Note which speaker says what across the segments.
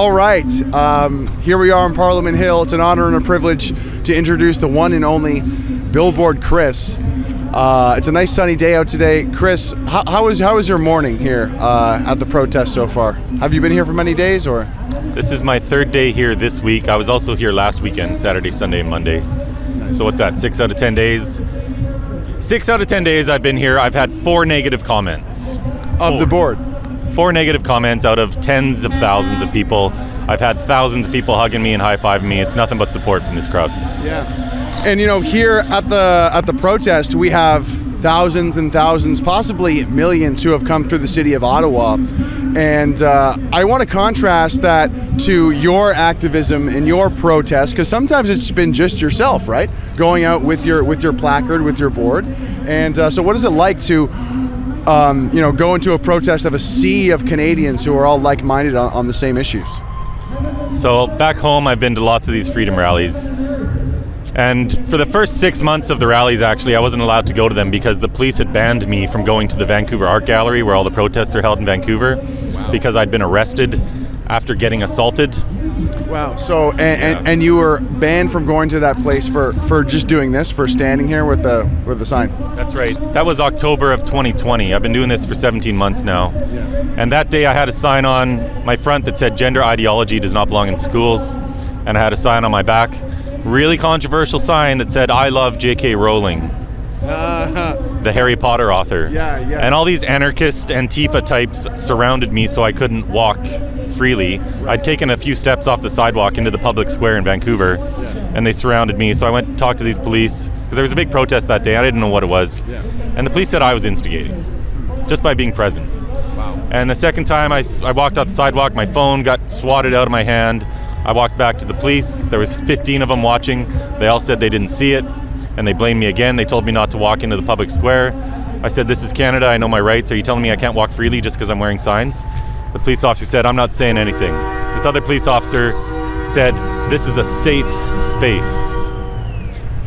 Speaker 1: All right, here we are on Parliament Hill. It's an honor and a privilege to introduce the one and only Billboard Chris. It's a nice sunny day out today. Chris, how was your morning here at the protest so far? Have you been here for many days, or?
Speaker 2: This is my third day here this week. I was also here last weekend, Saturday, Sunday, and Monday. Nice. So what's that, 6 out of 10 days? 6 out of 10 days I've been here. I've had 4 negative comments.
Speaker 1: Of the board?
Speaker 2: 4 negative comments out of tens of thousands of people. I've had thousands of people hugging me and high-fiving me. It's nothing but support from this crowd.
Speaker 1: Yeah. And here at the protest, we have thousands and thousands, possibly millions, who have come through the city of Ottawa. And I want to contrast that to your activism and your protest, because sometimes it's been just yourself, right? Going out with your placard, with your board. And so what is it like to go into a protest of a sea of Canadians who are all like-minded on the same issues?
Speaker 2: So back home, I've been to lots of these freedom rallies. And for the first 6 months of the rallies, actually, I wasn't allowed to go to them because the police had banned me from going to the Vancouver Art Gallery, where all the protests are held in Vancouver, because I'd been arrested after getting assaulted.
Speaker 1: Wow. So, and you were banned from going to that place for just doing this, for standing here with the sign?
Speaker 2: That's right. That was October of 2020. I've been doing this for 17 months now.
Speaker 1: Yeah.
Speaker 2: And that day I had a sign on my front that said, "Gender ideology does not belong in schools." And I had a sign on my back, really controversial sign that said, "I love J.K. Rowling." The Harry Potter author.
Speaker 1: Yeah.
Speaker 2: And all these anarchist Antifa types surrounded me so I couldn't walk freely.
Speaker 1: Right.
Speaker 2: I'd taken a few steps off the sidewalk into the public square in Vancouver, and they surrounded me. So I went to talk to these police, because there was a big protest that day. I didn't know what it was.
Speaker 1: Yeah.
Speaker 2: And the police said I was instigating, just by being present.
Speaker 1: Wow.
Speaker 2: And the second time I walked off the sidewalk, my phone got swatted out of my hand. I walked back to the police. There was 15 of them watching. They all said they didn't see it, and they blamed me again. They told me not to walk into the public square. I said, "This is Canada. I know my rights. Are you telling me I can't walk freely just because I'm wearing signs?" The police officer said, "I'm not saying anything." This other police officer said, "This is a safe space."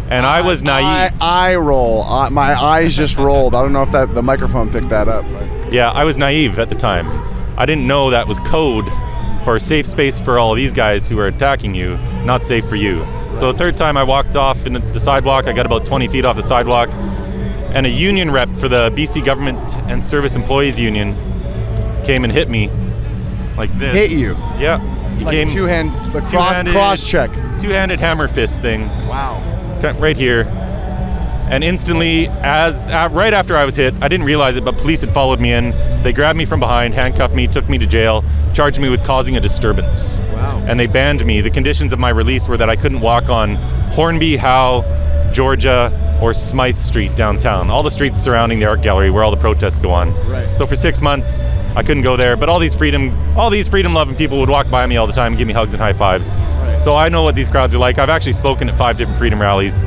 Speaker 2: And I was naive.
Speaker 1: I roll. My eyes just rolled. I don't know if the microphone picked that up.
Speaker 2: Yeah, I was naive at the time. I didn't know that was code for a safe space for all of these guys who are attacking you, not safe for you. Right. So the third time I walked off into the sidewalk, I got about 20 feet off the sidewalk, and a union rep for the BC Government and Service Employees Union came and hit me like this.
Speaker 1: Hit you?
Speaker 2: Yeah. He
Speaker 1: like
Speaker 2: came
Speaker 1: cross check.
Speaker 2: Two-handed hammer fist thing.
Speaker 1: Wow.
Speaker 2: Right here. And instantly, right after I was hit, I didn't realize it, but police had followed me in. They grabbed me from behind, handcuffed me, took me to jail, charged me with causing a disturbance.
Speaker 1: Wow.
Speaker 2: And they banned me. The conditions of my release were that I couldn't walk on Hornby, Howe, Georgia, or Smythe Street downtown. All the streets surrounding the art gallery where all the protests go on.
Speaker 1: Right.
Speaker 2: So for 6 months, I couldn't go there, but all these freedom-loving people would walk by me all the time and give me hugs and high fives. Right. So I know what these crowds are like. I've actually spoken at 5 different freedom rallies,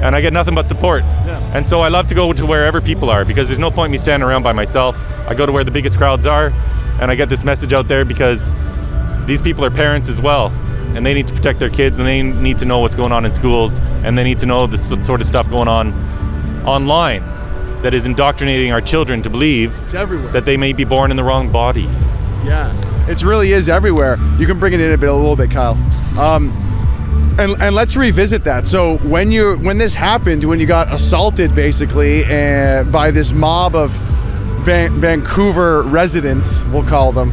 Speaker 2: and I get nothing but support.
Speaker 1: Yeah.
Speaker 2: And so I love to go to wherever people are, because there's no point me standing around by myself. I go to where the biggest crowds are, and I get this message out there, because these people are parents as well, and they need to protect their kids, and they need to know what's going on in schools, and they need to know this sort of stuff going on online that is indoctrinating our children to believe that they may be born in the wrong body.
Speaker 1: Yeah, it really is everywhere. You can bring it in a little bit, Kyle. And let's revisit that. So when this happened, when you got assaulted basically by this mob of Vancouver residents, we'll call them,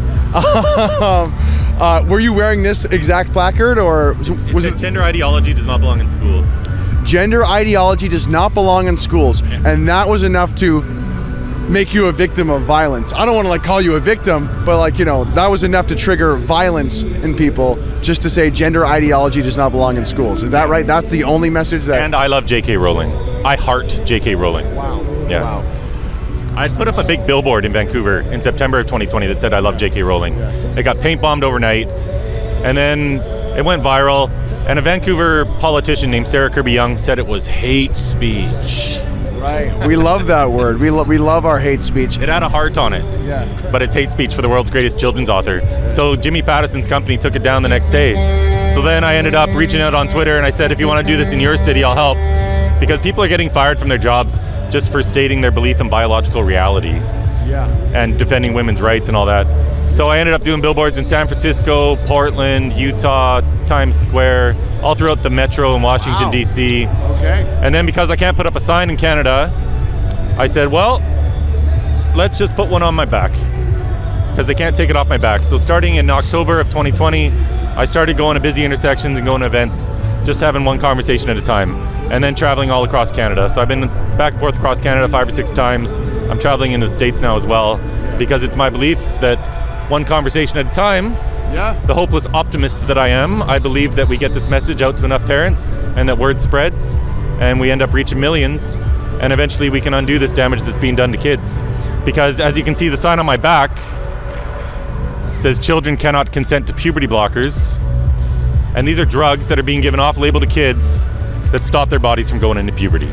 Speaker 1: were you wearing this exact placard, or was it
Speaker 2: "Gender ideology does not belong in schools"?
Speaker 1: Gender ideology does not belong in schools, and that was enough to make you a victim of violence. I don't want to call you a victim, but that was enough to trigger violence in people, just to say gender ideology does not belong in schools. Is that right? That's the only message that...
Speaker 2: And I love J.K. Rowling. I heart J.K. Rowling.
Speaker 1: Wow.
Speaker 2: Yeah.
Speaker 1: Wow.
Speaker 2: I put up a big billboard in Vancouver in September of 2020 that said, "I love J.K. Rowling." Yeah. It got paint bombed overnight, and then it went viral, and a Vancouver politician named Sarah Kirby-Young said it was hate speech.
Speaker 1: Right. We love that word. We love our hate speech.
Speaker 2: It had a heart on it.
Speaker 1: Yeah.
Speaker 2: But it's hate speech for the world's greatest children's author. So Jimmy Pattison's company took it down the next day. So then I ended up reaching out on Twitter, and I said, if you want to do this in your city, I'll help. Because people are getting fired from their jobs just for stating their belief in biological reality.
Speaker 1: Yeah.
Speaker 2: And defending women's rights and all that. So I ended up doing billboards in San Francisco, Portland, Utah, Times Square, all throughout the metro in Washington,
Speaker 1: Wow.
Speaker 2: D.C.
Speaker 1: Okay.
Speaker 2: And then because I can't put up a sign in Canada, I said, well, let's just put one on my back, because they can't take it off my back. So starting in October of 2020, I started going to busy intersections and going to events, just having one conversation at a time, and then traveling all across Canada. So I've been back and forth across Canada 5 or 6 times. I'm traveling into the States now as well, because it's my belief that one conversation at a time, the hopeless optimist that I am, I believe that we get this message out to enough parents and that word spreads and we end up reaching millions, and eventually we can undo this damage that's being done to kids. Because as you can see, the sign on my back says children cannot consent to puberty blockers, and these are drugs that are being given off-label to kids that stop their bodies from going into puberty.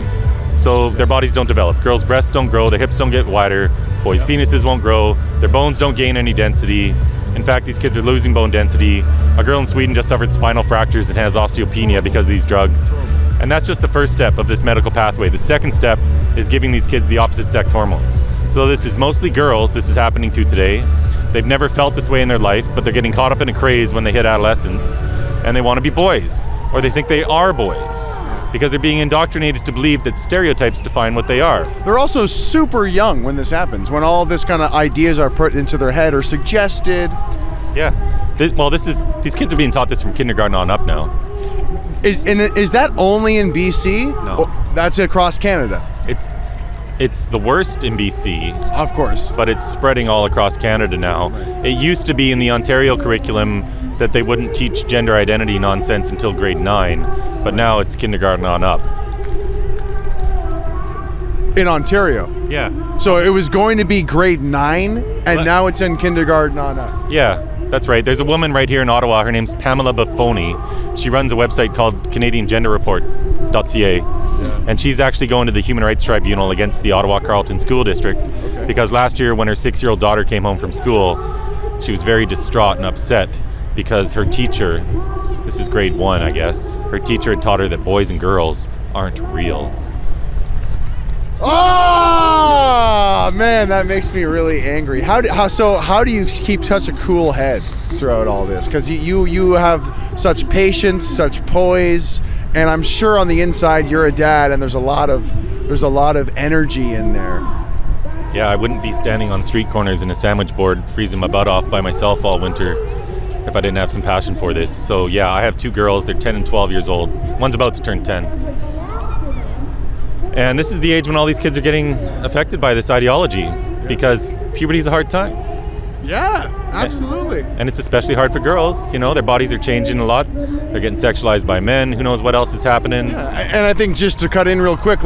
Speaker 2: So their bodies don't develop. Girls' breasts don't grow, their hips don't get wider, boys' penises won't grow, their bones don't gain any density. In fact, these kids are losing bone density. A girl in Sweden just suffered spinal fractures and has osteopenia because of these drugs. And that's just the first step of this medical pathway. The second step is giving these kids the opposite sex hormones. So this is mostly girls this is happening to today. They've never felt this way in their life, but they're getting caught up in a craze when they hit adolescence, and they want to be boys, or they think they are boys, because they're being indoctrinated to believe that stereotypes define what they are.
Speaker 1: They're also super young when this happens, when all this kind of ideas are put into their head or suggested.
Speaker 2: Yeah. These kids are being taught this from kindergarten on up now.
Speaker 1: Is that only in BC?
Speaker 2: No.
Speaker 1: Or that's across Canada?
Speaker 2: It's the worst in BC.
Speaker 1: Of course.
Speaker 2: But it's spreading all across Canada now. It used to be in the Ontario curriculum that they wouldn't teach gender identity nonsense until grade 9, but now it's kindergarten on up.
Speaker 1: In Ontario?
Speaker 2: Yeah.
Speaker 1: So it was going to be grade 9, and now it's in kindergarten on up.
Speaker 2: Yeah, that's right. There's a woman right here in Ottawa. Her name's Pamela Buffoni. She runs a website called CanadianGenderReport.ca. And she's actually going to the Human Rights Tribunal against the Ottawa Carleton School District, because last year when her 6-year-old daughter came home from school, she was very distraught and upset because her teacher, this is grade 1 I guess, her teacher had taught her that boys and girls aren't real.
Speaker 1: Oh man, that makes me really angry. How do you keep such a cool head throughout all this? Because you have such patience, such poise, and I'm sure on the inside you're a dad, and there's a lot of energy in there.
Speaker 2: Yeah, I wouldn't be standing on street corners in a sandwich board freezing my butt off by myself all winter if I didn't have some passion for this. So yeah, I have 2 girls. They're 10 and 12 years old. One's about to turn 10. And this is the age when all these kids are getting affected by this ideology, because puberty is a hard time.
Speaker 1: Yeah, absolutely.
Speaker 2: And it's especially hard for girls. You know, their bodies are changing a lot. They're getting sexualized by men. Who knows what else is happening?
Speaker 1: Yeah. And I think just to cut in real quick,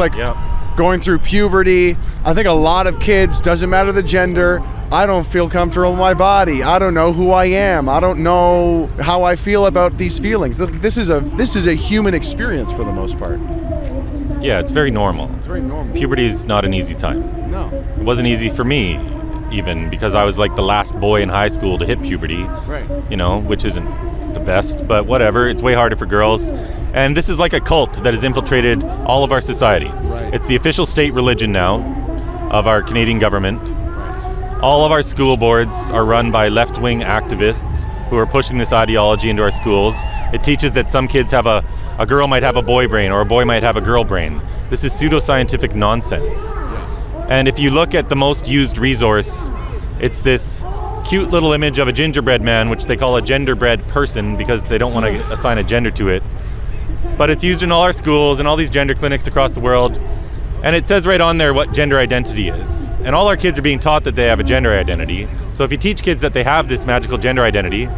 Speaker 1: going through puberty, I think a lot of kids, doesn't matter the gender, I don't feel comfortable in my body. I don't know who I am. I don't know how I feel about these feelings. This is a human experience for the most part.
Speaker 2: Yeah, it's very normal.
Speaker 1: It's very normal.
Speaker 2: Puberty is not an easy time.
Speaker 1: No.
Speaker 2: It wasn't easy for me, even, because I was like the last boy in high school to hit puberty.
Speaker 1: Right.
Speaker 2: You know, which isn't the best, but whatever. It's way harder for girls. And this is like a cult that has infiltrated all of our society.
Speaker 1: Right.
Speaker 2: It's the official state religion now of our Canadian government. Right. All of our school boards are run by left-wing activists who are pushing this ideology into our schools. It teaches that some kids have a girl might have a boy brain, or a boy might have a girl brain. This is pseudoscientific nonsense. And if you look at the most used resource, it's this cute little image of a gingerbread man, which they call a genderbread person because they don't want to assign a gender to it. But it's used in all our schools and all these gender clinics across the world. And it says right on there what gender identity is. And all our kids are being taught that they have a gender identity. So if you teach kids that they have this magical gender identity,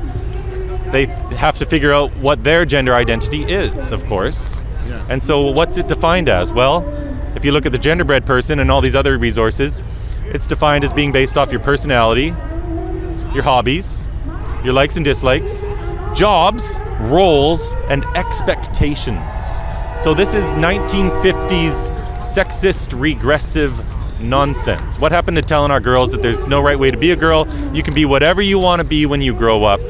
Speaker 2: they have to figure out what their gender identity is, of course. Yeah. And so what's it defined as? Well, if you look at the genderbread person and all these other resources, it's defined as being based off your personality, your hobbies, your likes and dislikes, jobs, roles, and expectations. So this is 1950s sexist, regressive nonsense. What happened to telling our girls that there's no right way to be a girl? You can be whatever you want to be when you grow up.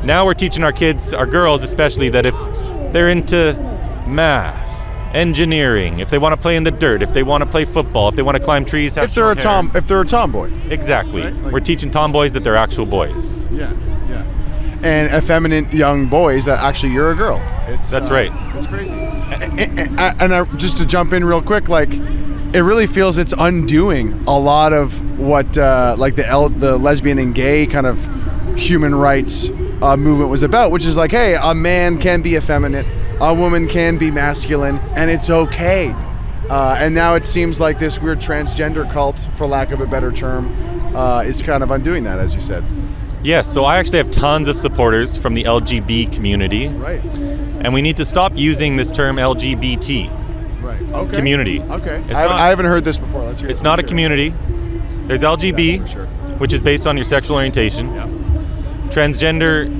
Speaker 2: Now we're teaching our kids, our girls especially, that if they're into math engineering, if they want to play in the dirt, if they want to play football, if they want to climb trees, have
Speaker 1: if they're a tomboy.
Speaker 2: Exactly.
Speaker 1: Right? Like,
Speaker 2: we're teaching tomboys that they're actual boys.
Speaker 1: Yeah. And effeminate young boys that actually you're a girl.
Speaker 2: That's right.
Speaker 1: It's crazy. And just to jump in real quick, like, it really feels it's undoing a lot of what like the lesbian and gay kind of human rights movement was about, which is like, hey, a man can be effeminate, a woman can be masculine, and it's okay. And now it seems like this weird transgender cult, for lack of a better term, is kind of undoing that, as you said.
Speaker 2: Yes, so I actually have tons of supporters from the LGB community.
Speaker 1: Right.
Speaker 2: And we need to stop using this term LGBT.
Speaker 1: Right. Okay.
Speaker 2: Community.
Speaker 1: Okay. I haven't heard this before. Let's hear it.
Speaker 2: It's not a community. There's LGB,
Speaker 1: for sure.
Speaker 2: which is based on your sexual orientation.
Speaker 1: Yeah.
Speaker 2: Transgender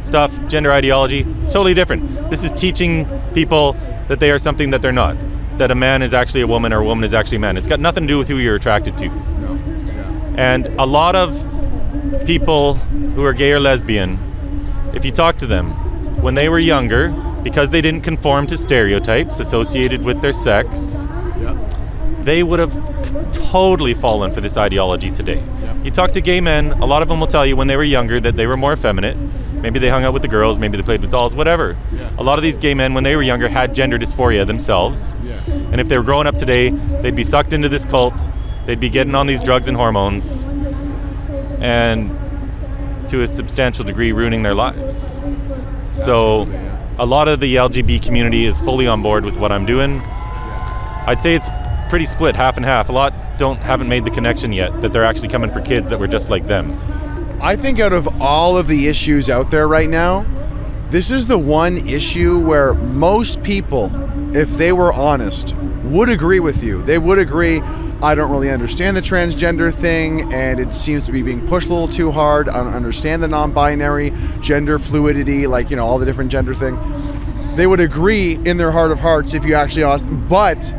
Speaker 2: stuff, gender ideology, it's totally different. This is teaching people that they are something that they're not. That a man is actually a woman or a woman is actually a man. It's got nothing to do with who you're attracted to.
Speaker 1: No. Yeah.
Speaker 2: And a lot of people who are gay or lesbian, if you talk to them, when they were younger, because they didn't conform to stereotypes associated with their sex, they would have totally fallen for this ideology today. You talk to gay men, a lot of them will tell you when they were younger that they were more effeminate. Maybe they hung out with the girls, maybe they played with dolls, whatever. A lot of these gay men, when they were younger, had gender dysphoria themselves. And if they were growing up today, they'd be sucked into this cult, they'd be getting on these drugs and hormones, and to a substantial degree ruining their lives. So a lot of the LGBT community is fully on board with what I'm doing. I'd say it's pretty split, half and half. A lot haven't made the connection yet that they're actually coming for kids that were just like them.
Speaker 1: I think out of all of the issues out there right now, this is the one issue where most people, if they were honest, would agree with you. They would agree, I don't really understand the transgender thing, and it seems to be being pushed a little too hard. I don't understand the non-binary, gender fluidity, like, you know, all the different gender thing. They would agree in their heart of hearts if you actually asked, but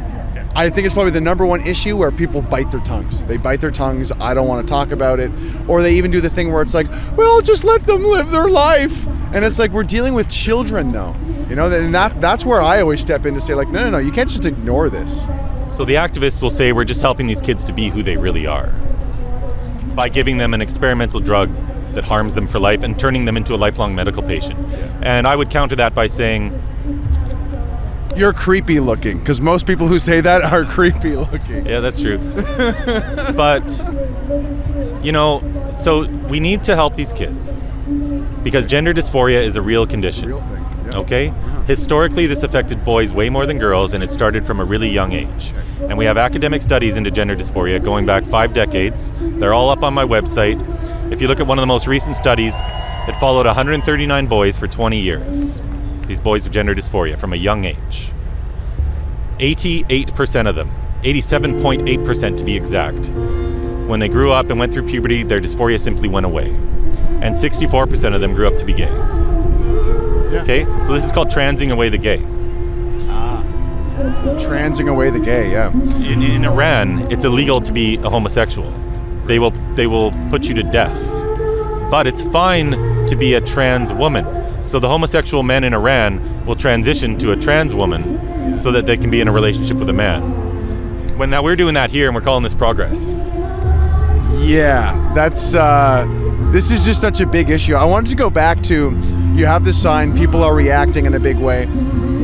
Speaker 1: I think it's probably the number one issue where people bite their tongues. They bite their tongues, I don't want to talk about it. Or they even do the thing where it's like, well, just let them live their life. And it's like, we're dealing with children though. You know, and that's where I always step in to say like, no, you can't just ignore this.
Speaker 2: So the activists will say we're just helping these kids to be who they really are by giving them an experimental drug that harms them for life and turning them into a lifelong medical patient. And I would counter that by saying,
Speaker 1: you're creepy looking, because most people who say that are creepy looking.
Speaker 2: Yeah, that's true. But, you know, so we need to help these kids because gender dysphoria is a real condition.
Speaker 1: Real thing. Yeah.
Speaker 2: Okay? Historically, this affected boys way more than girls, and it started from a really young age. And we have academic studies into gender dysphoria going back 5 decades. They're all up on my website. If you look at one of the most recent studies, it followed 139 boys for 20 years. These boys with gender dysphoria from a young age. 88% of them, 87.8% to be exact, when they grew up and went through puberty, their dysphoria simply went away. And 64% of them grew up to be gay. Yeah. Okay? So this is called transing away the gay.
Speaker 1: Transing away the gay, yeah.
Speaker 2: In Iran, it's illegal to be a homosexual. They will put you to death. But it's fine to be a trans woman. So the homosexual men in Iran will transition to a trans woman so that they can be in a relationship with a man. Now we're doing that here and we're calling this progress.
Speaker 1: Yeah, that's this is just such a big issue. I wanted to go back to, you have this sign, people are reacting in a big way.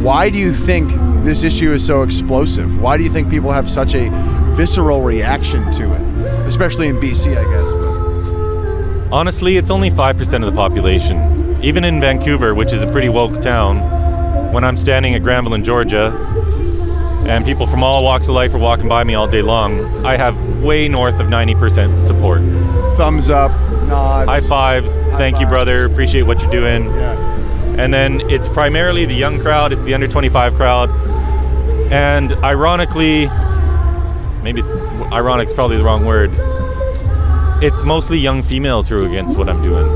Speaker 1: Why do you think this issue is so explosive? Why do you think people have such a visceral reaction to it? Especially in BC, I guess. But
Speaker 2: honestly, it's only 5% of the population. Even in Vancouver, which is a pretty woke town, when I'm standing at Granville in Georgia, and people from all walks of life are walking by me all day long, I have way north of 90% support.
Speaker 1: Thumbs up, nods.
Speaker 2: High fives, thank you brother, appreciate what you're doing.
Speaker 1: Yeah.
Speaker 2: And then it's primarily the young crowd, it's the under 25 crowd. And ironically, maybe ironic's probably the wrong word, it's mostly young females who are against what I'm doing.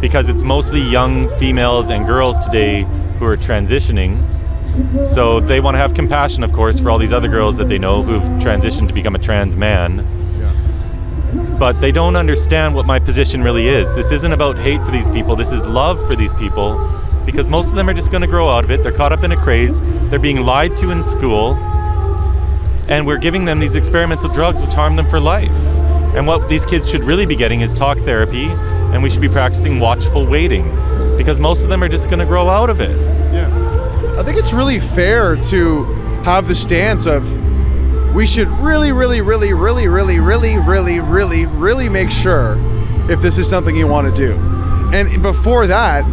Speaker 2: Because it's mostly young females and girls today who are transitioning. So they want to have compassion, of course, for all these other girls that they know who've transitioned to become a trans man. Yeah. But they don't understand what my position really is. This isn't about hate for these people. This is love for these people. because most of them are just going to grow out of it. They're caught up in a craze. They're being lied to in school. And we're giving them these experimental drugs which harm them for life. And what these kids should really be getting is talk therapy, and we should be practicing watchful waiting, because most of them are just going to grow out of it.
Speaker 1: Yeah. I think it's really fair to have the stance of we should really make sure if this is something you want to do. And before that,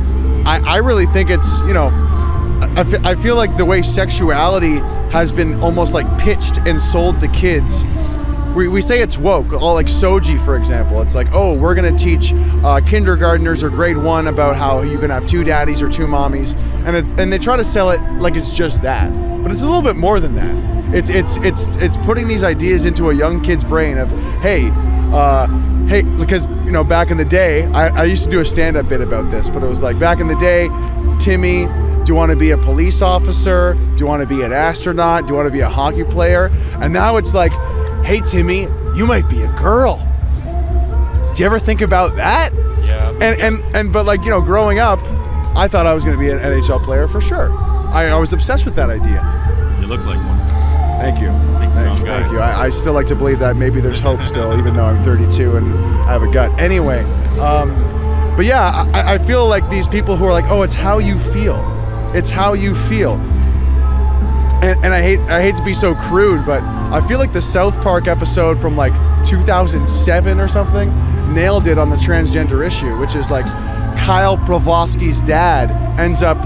Speaker 1: I really think it's, I feel like the way sexuality has been almost like pitched and sold to kids, we say it's woke, all like Soji, for example. It's like, oh, we're going to teach kindergartners or grade 1 about how you can have 2 daddies or 2 mommies. And they try to sell it like it's just that. But it's a little bit more than that. It's putting these ideas into a young kid's brain of, hey, because, back in the day, I used to do a stand-up bit about this, but it was like, back in the day, Timmy, do you want to be a police officer? Do you want to be an astronaut? Do you want to be a hockey player? And now it's like, hey, Timmy, you might be a girl. Do you ever think about that?
Speaker 2: Yeah.
Speaker 1: But like, growing up, I thought I was going to be an NHL player for sure. I was obsessed with that idea.
Speaker 2: You look like one.
Speaker 1: Thank you.
Speaker 2: Big, strong guy.
Speaker 1: Thank you. I still like to believe that maybe there's hope still, even though I'm 32 and I have a gut. Anyway, but yeah, I feel like these people who are like, oh, it's how you feel. It's how you feel. And I hate to be so crude, but I feel like the South Park episode from like 2007 or something nailed it on the transgender issue, which is like Kyle Blavatsky's dad ends up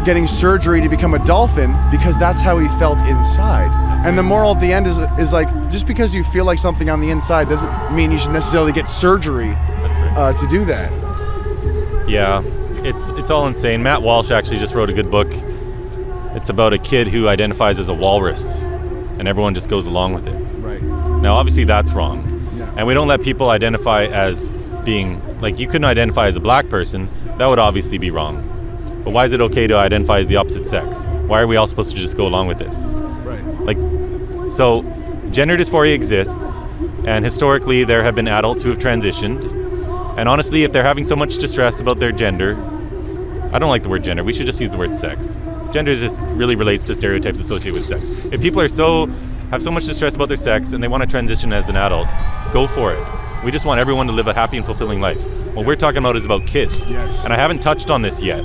Speaker 1: getting surgery to become a dolphin because that's how he felt inside. And the moral at the end is like, just because you feel like something on the inside doesn't mean you should necessarily get surgery to do that.
Speaker 2: Yeah, it's all insane. Matt Walsh actually just wrote a good book. It's about a kid who identifies as a walrus, and everyone just goes along with it.
Speaker 1: Right.
Speaker 2: Now, obviously, that's wrong.
Speaker 1: Yeah.
Speaker 2: And we don't let people identify as being, like, you couldn't identify as a black person. That would obviously be wrong. But why is it okay to identify as the opposite sex? Why are we all supposed to just go along with this?
Speaker 1: Right.
Speaker 2: Like, so gender dysphoria exists, and historically there have been adults who have transitioned. And honestly, if they're having so much distress about their gender, I don't like the word gender, we should just use the word sex. Gender just really relates to stereotypes associated with sex. If people have so much distress about their sex and they want to transition as an adult, go for it. We just want everyone to live a happy and fulfilling life. What we're talking about is about kids.
Speaker 1: Yes.
Speaker 2: And I haven't touched on this yet,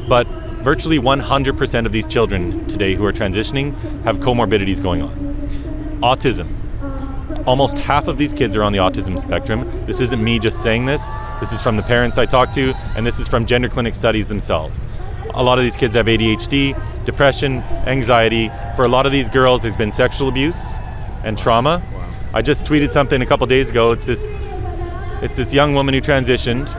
Speaker 2: but virtually 100% of these children today who are transitioning have comorbidities going on. Autism. Almost half of these kids are on the autism spectrum. This isn't me just saying this. This is from the parents I talk to, and this is from gender clinic studies themselves. A lot of these kids have ADHD, depression, anxiety. For a lot of these girls, there's been sexual abuse and trauma.
Speaker 1: Wow.
Speaker 2: I just tweeted something a couple days ago. It's this young woman who transitioned,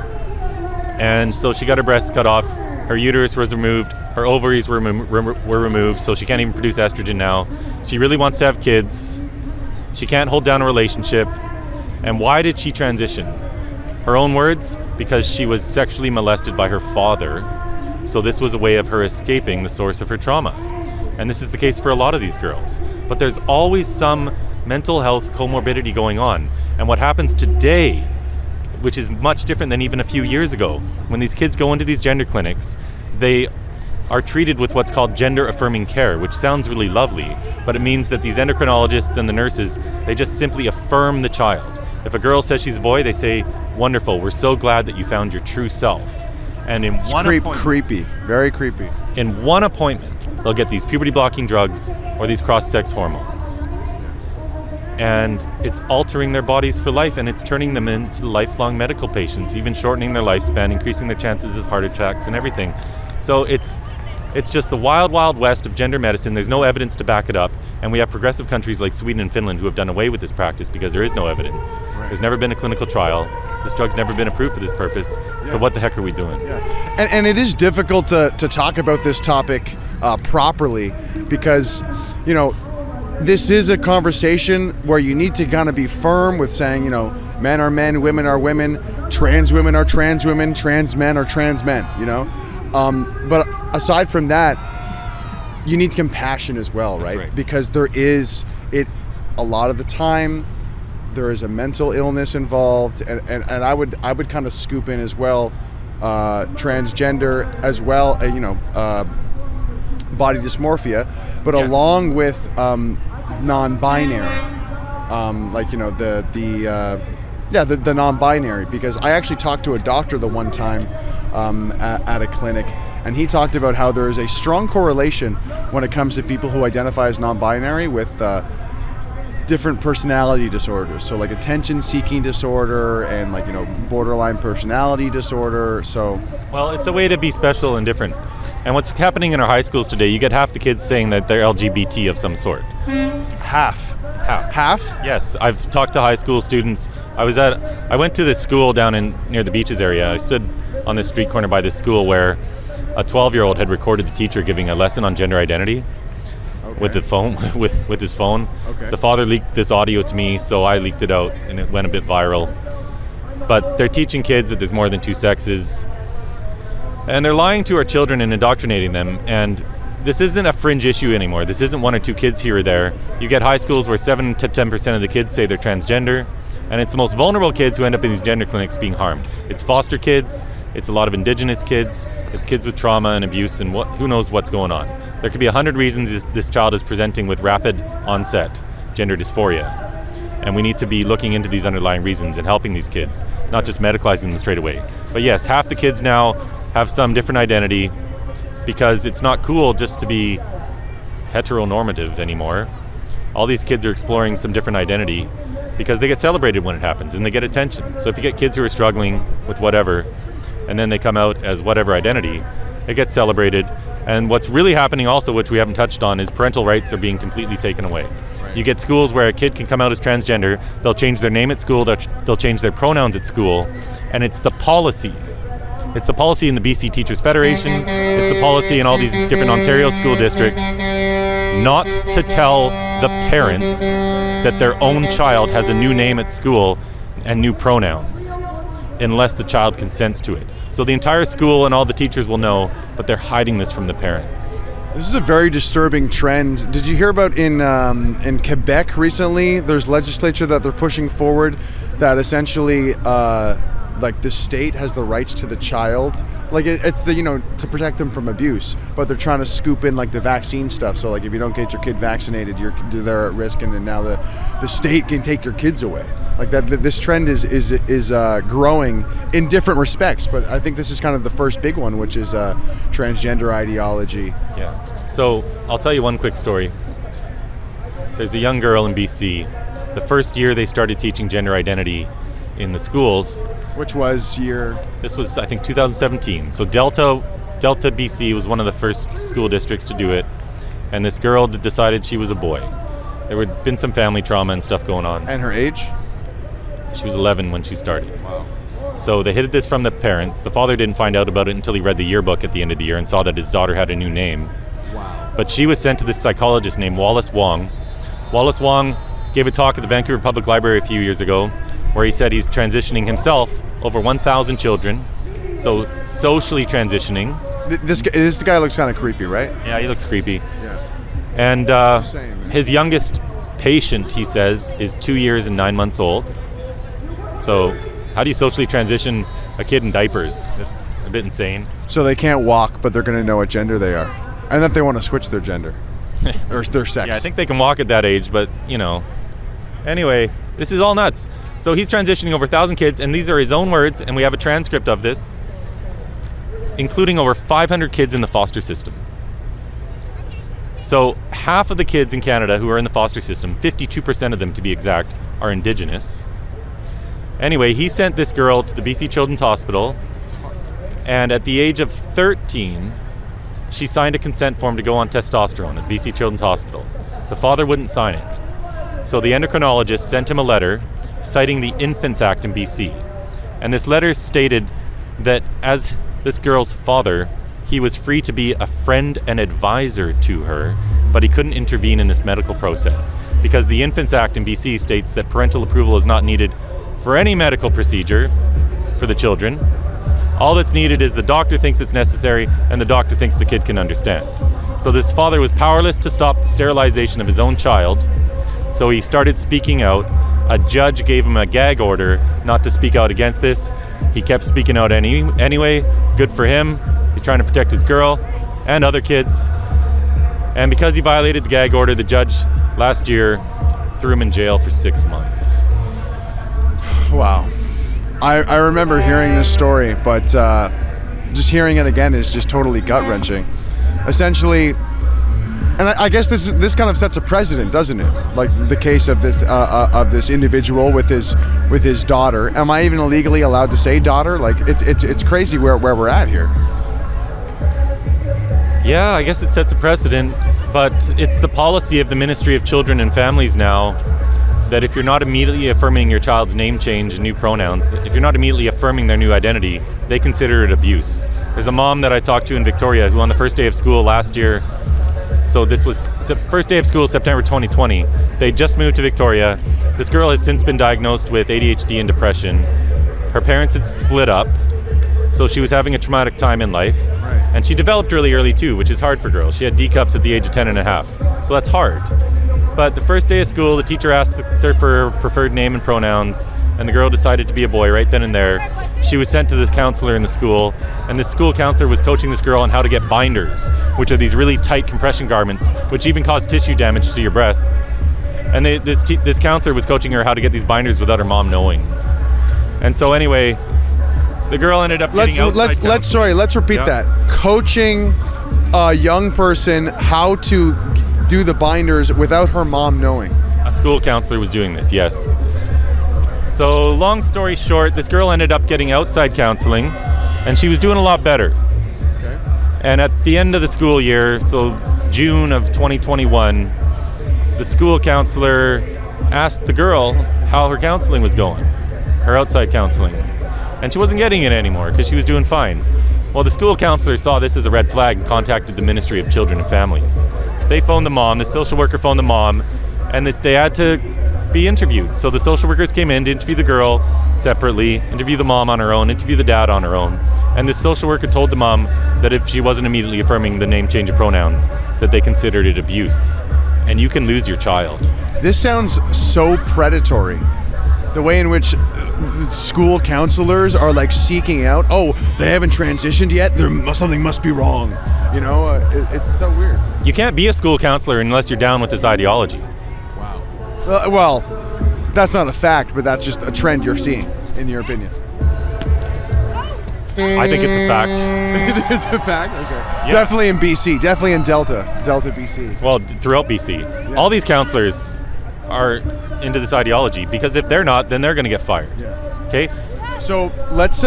Speaker 2: and so she got her breasts cut off, her uterus was removed, her ovaries were removed, so she can't even produce estrogen now. She really wants to have kids. She can't hold down a relationship. And why did she transition? Her own words, because she was sexually molested by her father. So this was a way of her escaping the source of her trauma. And this is the case for a lot of these girls. But there's always some mental health comorbidity going on. And what happens today, which is much different than even a few years ago, when these kids go into these gender clinics, they are treated with what's called gender affirming care, which sounds really lovely, but it means that these endocrinologists and the nurses, they just simply affirm the child. If a girl says she's a boy, they say, wonderful, we're so glad that you found your true self. And in
Speaker 1: creepy, very creepy.
Speaker 2: In one appointment, they'll get these puberty blocking drugs or these cross-sex hormones. And it's altering their bodies for life, and it's turning them into lifelong medical patients, even shortening their lifespan, increasing their chances of heart attacks and everything. So it's just the wild, wild west of gender medicine. There's no evidence to back it up. And we have progressive countries like Sweden and Finland who have done away with this practice because there is no evidence. Right. There's never been a clinical trial. This drug's never been approved for this purpose. Yeah. So what the heck are we doing?
Speaker 1: Yeah. And it is difficult to talk about this topic properly because, this is a conversation where you need to kind of be firm with saying, men are men, women are women, trans women are trans women, trans men are trans men, But aside from that, you need compassion as well, right? Because there is a lot of the time there is a mental illness involved, and I would kind of scoop in as well transgender as well, body dysmorphia, but along with non-binary, the non-binary. Because I actually talked to a doctor the one time at a clinic, and he talked about how there is a strong correlation when it comes to people who identify as non-binary with different personality disorders. So like attention-seeking disorder and borderline personality disorder. So,
Speaker 2: well, it's a way to be special and different. And what's happening in our high schools today, you get half the kids saying that they're LGBT of some sort.
Speaker 1: Half?
Speaker 2: Yes, I've talked to high school students. I went to this school down near the beaches area. I stood on this street corner by this school where a 12-year-old had recorded the teacher giving a lesson on gender identity with the phone, with his phone.
Speaker 1: Okay.
Speaker 2: The father leaked this audio to me, so I leaked it out, and it went a bit viral. But they're teaching kids that there's more than two sexes, and they're lying to our children and indoctrinating them. And this isn't a fringe issue anymore. This isn't one or two kids here or there. You get high schools where 7 to 10% of the kids say they're transgender, and it's the most vulnerable kids who end up in these gender clinics being harmed. It's foster kids, it's a lot of indigenous kids, it's kids with trauma and abuse, and who knows what's going on. There could be 100 reasons this child is presenting with rapid onset gender dysphoria. And we need to be looking into these underlying reasons and helping these kids, not just medicalizing them straight away. But yes, half the kids now have some different identity, because it's not cool just to be heteronormative anymore. All these kids are exploring some different identity because they get celebrated when it happens and they get attention. So if you get kids who are struggling with whatever, and then they come out as whatever identity, it gets celebrated. And what's really happening also, which we haven't touched on, is parental rights are being completely taken away. Right. You get schools where a kid can come out as transgender, they'll change their name at school, they'll change their pronouns at school, and it's the policy. It's the policy in the BC Teachers Federation, it's the policy in all these different Ontario school districts, not to tell the parents that their own child has a new name at school and new pronouns, unless the child consents to it. So the entire school and all the teachers will know, but they're hiding this from the parents.
Speaker 1: This is a very disturbing trend. Did you hear about in Quebec recently? There's legislature that they're pushing forward that essentially the state has the rights to the child. It's to protect them from abuse, but they're trying to scoop in the vaccine stuff. So if you don't get your kid vaccinated, they're at risk, and now the state can take your kids away. This trend is growing in different respects, but I think this is kind of the first big one, which is transgender ideology.
Speaker 2: Yeah. So I'll tell you one quick story. There's a young girl in BC. The first year they started teaching gender identity in the schools.
Speaker 1: Which was year?
Speaker 2: This was, I think, 2017. So Delta BC was one of the first school districts to do it, and this girl decided she was a boy. There had been some family trauma and stuff going on.
Speaker 1: And her age?
Speaker 2: She was 11 when she started.
Speaker 1: Wow.
Speaker 2: So they hid this from the parents. The father didn't find out about it until he read the yearbook at the end of the year and saw that his daughter had a new name.
Speaker 1: Wow.
Speaker 2: But she was sent to this psychologist named Wallace Wong. Wallace Wong gave a talk at the Vancouver Public Library a few years ago where he said he's transitioning himself over 1,000 children, so socially transitioning.
Speaker 1: This guy looks kind of creepy, right?
Speaker 2: Yeah, he looks creepy.
Speaker 1: Yeah.
Speaker 2: And his youngest patient, he says, is 2 years and 9 months old. So how do you socially transition a kid in diapers? That's a bit insane.
Speaker 1: So they can't walk, but they're going to know what gender they are, and that they want to switch their gender or their sex.
Speaker 2: Yeah, I think they can walk at that age, but Anyway, this is all nuts. So he's transitioning over 1,000 kids, and these are his own words, and we have a transcript of this, including over 500 kids in the foster system. So half of the kids in Canada who are in the foster system, 52% of them to be exact, are Indigenous. Anyway, he sent this girl to the BC Children's Hospital, and at the age of 13, she signed a consent form to go on testosterone at BC Children's Hospital. The father wouldn't sign it. So the endocrinologist sent him a letter citing the Infants Act in BC. And this letter stated that as this girl's father, he was free to be a friend and advisor to her, but he couldn't intervene in this medical process because the Infants Act in BC states that parental approval is not needed for any medical procedure for the children. All that's needed is the doctor thinks it's necessary and the doctor thinks the kid can understand. So this father was powerless to stop the sterilization of his own child. So he started speaking out, A judge gave him a gag order not to speak out against this. He kept speaking out anyway. Good for him. He's trying to protect his girl and other kids. And because he violated the gag order, the judge last year threw him in jail for 6 months.
Speaker 1: Wow. I remember hearing this story, but just hearing it again is just totally gut-wrenching. Essentially, and I guess this kind of sets a precedent, doesn't it? Like the case of this individual with his daughter. Am I even legally allowed to say daughter? Like it's crazy where we're at here.
Speaker 2: Yeah, I guess it sets a precedent, but it's the policy of the Ministry of Children and Families now that if you're not immediately affirming your child's name change and new pronouns, if you're not immediately affirming their new identity, they consider it abuse. There's a mom that I talked to in Victoria who on the first day of school last year, so this was first day of school, September 2020, they just moved to Victoria. This girl has since been diagnosed with ADHD and depression. Her parents had split up, so she was having a traumatic time in life.
Speaker 1: Right.
Speaker 2: And she developed really early too, which is hard for girls. She had D cups at the age of 10 and a half, so that's hard. But the first day of school, the teacher asked her for her preferred name and pronouns, and the girl decided to be a boy right then and there. She was sent to the counselor in the school, and the school counselor was coaching this girl on how to get binders, which are these really tight compression garments, which even cause tissue damage to your breasts. And this counselor was coaching her how to get these binders without her mom knowing. And so anyway, the girl ended up getting outside counseling.
Speaker 1: Let's repeat that. Coaching a young person how to do the binders without her mom knowing.
Speaker 2: A school counselor was doing this, yes. So long story short, this girl ended up getting outside counseling, and she was doing a lot better.
Speaker 1: Okay.
Speaker 2: And at the end of the school year, so June of 2021, the school counselor asked the girl how her counseling was going, her outside counseling. And she wasn't getting it anymore because she was doing fine. Well, the school counselor saw this as a red flag and contacted the Ministry of Children and Families. They phoned the mom, the social worker phoned the mom, and they had to be interviewed. So the social workers came in to interview the girl separately, interview the mom on her own, interview the dad on her own. And the social worker told the mom that if she wasn't immediately affirming the name change of pronouns, that they considered it abuse. And you can lose your child.
Speaker 1: This sounds so predatory. The way in which school counselors are like seeking out, oh, they haven't transitioned yet, something must be wrong. You know, it's so weird.
Speaker 2: You can't be a school counselor unless you're down with this ideology.
Speaker 1: Wow. Well, that's not a fact, but that's just a trend you're seeing, in your opinion.
Speaker 2: I think it's a fact.
Speaker 1: It's a fact? Okay.
Speaker 2: Yeah.
Speaker 1: Definitely in BC, definitely in Delta BC.
Speaker 2: Well, throughout BC. Yeah. All these counselors are into this ideology because if they're not, then they're going to get fired.
Speaker 1: Yeah.
Speaker 2: Okay?
Speaker 1: So let's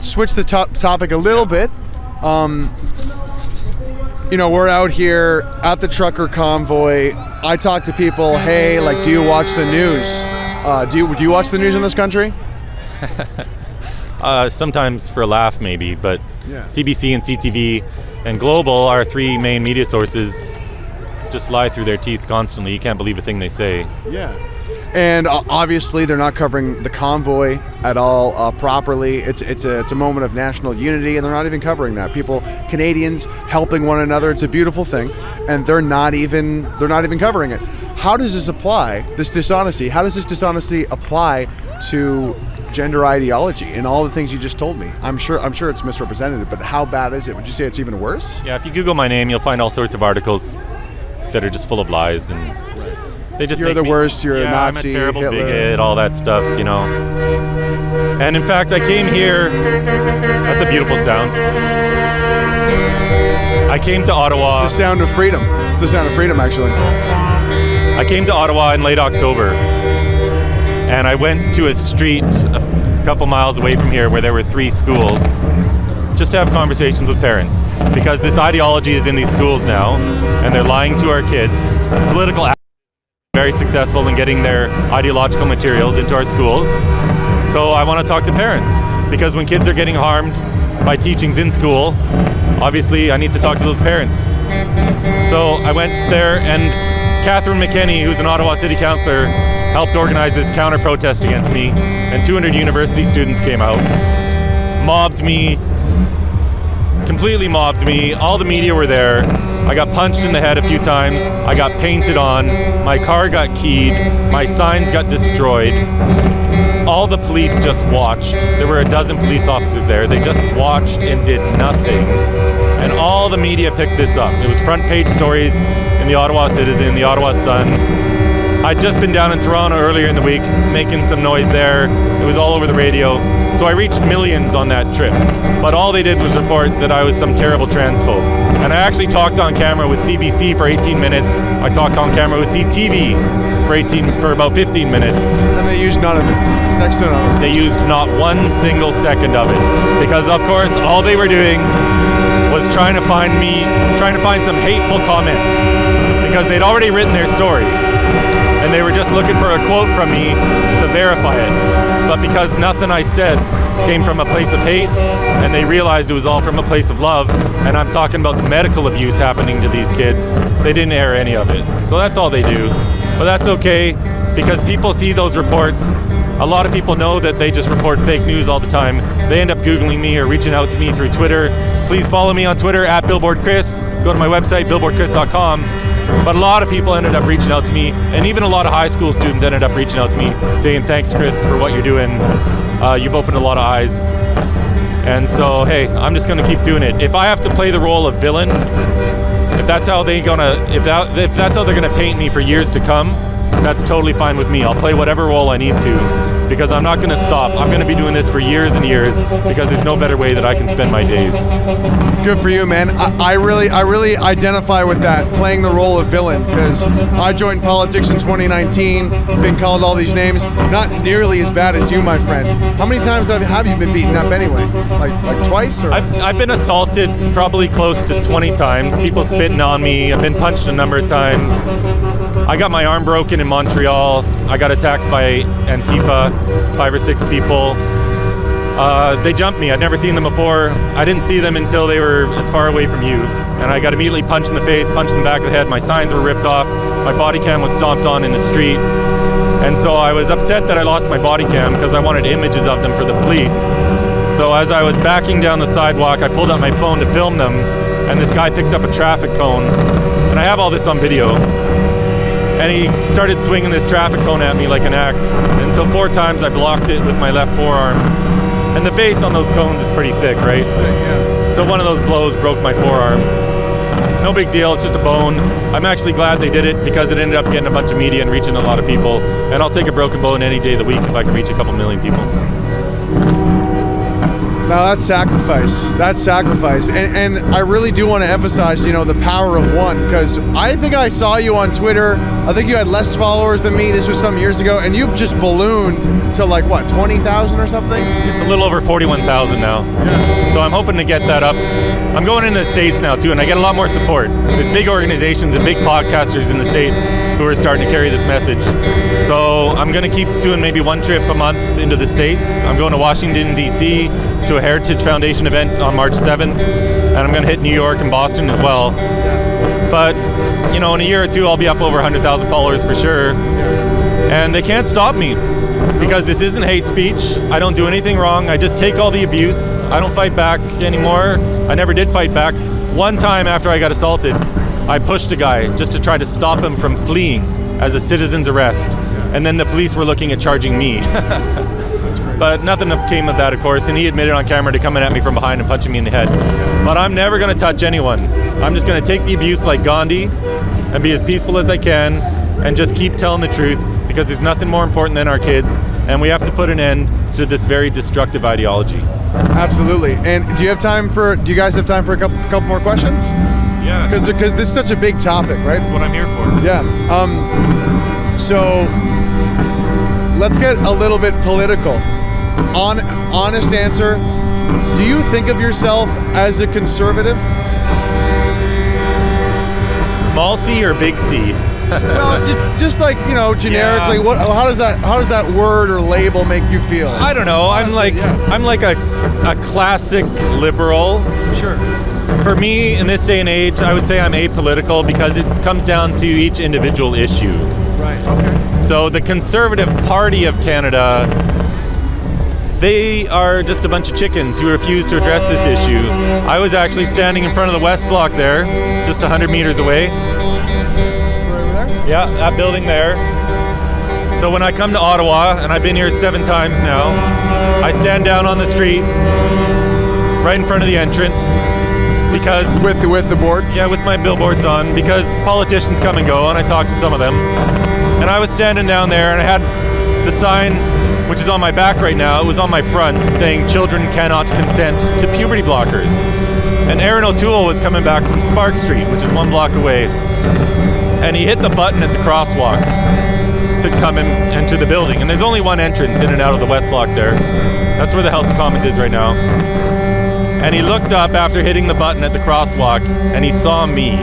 Speaker 1: switch the topic a little bit. You know, we're out here at the trucker convoy. I talk to people, hey, like, do you watch the news? Do you watch the news in this country?
Speaker 2: Sometimes for a laugh, maybe, but
Speaker 1: yeah.
Speaker 2: CBC and CTV and Global, our three main media sources, just lie through their teeth constantly. You can't believe a thing they say.
Speaker 1: Yeah. And obviously, they're not covering the convoy at all properly. It's a moment of national unity, and they're not even covering that. Canadians helping one another. It's a beautiful thing, and they're not even covering it. How does this apply? This dishonesty. How does this dishonesty apply to gender ideology and all the things you just told me? I'm sure it's misrepresented, but how bad is it? Would you say it's even worse?
Speaker 2: Yeah. If you Google my name, you'll find all sorts of articles that are just full of lies and. They just
Speaker 1: you're the worst, you're a Nazi,
Speaker 2: I'm a terrible
Speaker 1: Hitler.
Speaker 2: bigot, all that stuff, you know. And in fact, I came here, that's a beautiful sound. I came to Ottawa.
Speaker 1: The sound of freedom. It's the sound of freedom, actually.
Speaker 2: I came to Ottawa in late October, and I went to a street a couple miles away from here where there were 3 schools, just to have conversations with parents. Because this ideology is in these schools now, and they're lying to our kids. Political very successful in getting their ideological materials into our schools. So I want to talk to parents because when kids are getting harmed by teachings in school, obviously I need to talk to those parents. So I went there, and Catherine McKinney, who's an Ottawa City Councillor, helped organize this counter-protest against me, and 200 university students came out, completely mobbed me. All the media were there. I got punched in the head a few times. I got painted on. My car got keyed. My signs got destroyed. All the police just watched. There were a dozen police officers there. They just watched and did nothing. And all the media picked this up. It was front page stories in the Ottawa Citizen, the Ottawa Sun. I'd just been down in Toronto earlier in the week, making some noise there. It was all over the radio. So I reached millions on that trip. But all they did was report that I was some terrible transphobe. And I actually talked on camera with CBC for 18 minutes. I talked on camera with CTV for about 15 minutes.
Speaker 1: And they used none of it. Next to none of it.
Speaker 2: They used not one single second of it. Because of course, all they were doing was trying to find some hateful comment. Because they'd already written their story. And they were just looking for a quote from me to verify it. But because nothing I said came from a place of hate, and they realized it was all from a place of love, and I'm talking about the medical abuse happening to these kids, they didn't air any of it. So that's all they do. But that's okay, because people see those reports. A lot of people know that they just report fake news all the time. They end up Googling me or reaching out to me through Twitter. Please follow me on Twitter at Billboard Chris. Go to my website, billboardchris.com. But a lot of people ended up reaching out to me, and even a lot of high school students ended up reaching out to me saying, thanks, Chris, for what you're doing. You've opened a lot of eyes. And so, hey, I'm just going to keep doing it. If I have to play the role of villain, if that's how they're going to paint me for years to come, that's totally fine with me. I'll play whatever role I need to, because I'm not going to stop. I'm going to be doing this for years and years, because there's no better way that I can spend my days.
Speaker 1: Good for you, man. I really identify with that, playing the role of villain, because I joined politics in 2019, been called all these names, not nearly as bad as you, my friend. How many times have you been beaten up anyway? Like twice? Or?
Speaker 2: I've been assaulted probably close to 20 times. People spitting on me. I've been punched a number of times. I got my arm broken in Montreal. I got attacked by Antifa, 5 or 6 people. They jumped me. I'd never seen them before. I didn't see them until they were as far away from you. And I got immediately punched in the face, punched in the back of the head. My signs were ripped off. My body cam was stomped on in the street. And so I was upset that I lost my body cam, because I wanted images of them for the police. So as I was backing down the sidewalk, I pulled out my phone to film them. And this guy picked up a traffic cone. And I have all this on video. And he started swinging this traffic cone at me like an axe. And so 4 times I blocked it with my left forearm. And the base on those cones is pretty thick, right?
Speaker 1: Yeah.
Speaker 2: So one of those blows broke my forearm. No big deal, it's just a bone. I'm actually glad they did it, because it ended up getting a bunch of media and reaching a lot of people. And I'll take a broken bone any day of the week if I can reach a couple million people.
Speaker 1: Now that's sacrifice. That's sacrifice. And I really do want to emphasize, the power of one, because I think I saw you on Twitter. I think you had less followers than me. This was some years ago, and you've just ballooned to 20,000 or something?
Speaker 2: It's a little over 41,000 now.
Speaker 1: Yeah.
Speaker 2: So I'm hoping to get that up. I'm going into the States now too, and I get a lot more support. There's big organizations and big podcasters in the state who are starting to carry this message. So I'm going to keep doing maybe 1 trip a month into the States. I'm going to Washington, D.C. to a Heritage Foundation event on March 7th, and I'm going to hit New York and Boston as well. But, in a year or two, I'll be up over 100,000 followers for sure. And they can't stop me, because this isn't hate speech. I don't do anything wrong. I just take all the abuse. I don't fight back anymore. I never did fight back. One time after I got assaulted, I pushed a guy just to try to stop him from fleeing as a citizen's arrest. And then the police were looking at charging me. But nothing came of that, of course, and he admitted on camera to coming at me from behind and punching me in the head. But I'm never going to touch anyone. I'm just going to take the abuse like Gandhi and be as peaceful as I can and just keep telling the truth, because there's nothing more important than our kids, and we have to put an end to this very destructive ideology. Absolutely.
Speaker 1: And do you guys have time for a couple more questions?
Speaker 2: Yeah.
Speaker 1: Because this is such a big topic, right?
Speaker 2: That's what I'm here for.
Speaker 1: Yeah. So let's get a little bit political. Honest answer, do you think of yourself as a conservative?
Speaker 2: Small C or big C?
Speaker 1: Well, just like, generically, yeah. How does that word or label make you feel?
Speaker 2: I don't know. Honestly, I'm like a classic liberal.
Speaker 1: Sure.
Speaker 2: For me, in this day and age, I would say I'm apolitical, because it comes down to each individual issue.
Speaker 1: Right. Okay.
Speaker 2: So the Conservative Party of Canada They are just a bunch of chickens who refuse to address this issue. I was actually standing in front of the West Block there, just 100 meters away. Yeah, that building there. So when I come to Ottawa, and I've been here 7 times now, I stand down on the street, right in front of the entrance, because...
Speaker 1: With the board?
Speaker 2: Yeah, with my billboards on, because politicians come and go, and I talk to some of them. And I was standing down there, and I had the sign, which is on my back right now, it was on my front, saying children cannot consent to puberty blockers. And Erin O'Toole was coming back from Spark Street, which is 1 block away, and he hit the button at the crosswalk to come and enter the building. And there's only one entrance in and out of the West Block there. That's where the House of Commons is right now. And he looked up after hitting the button at the crosswalk, and he saw me.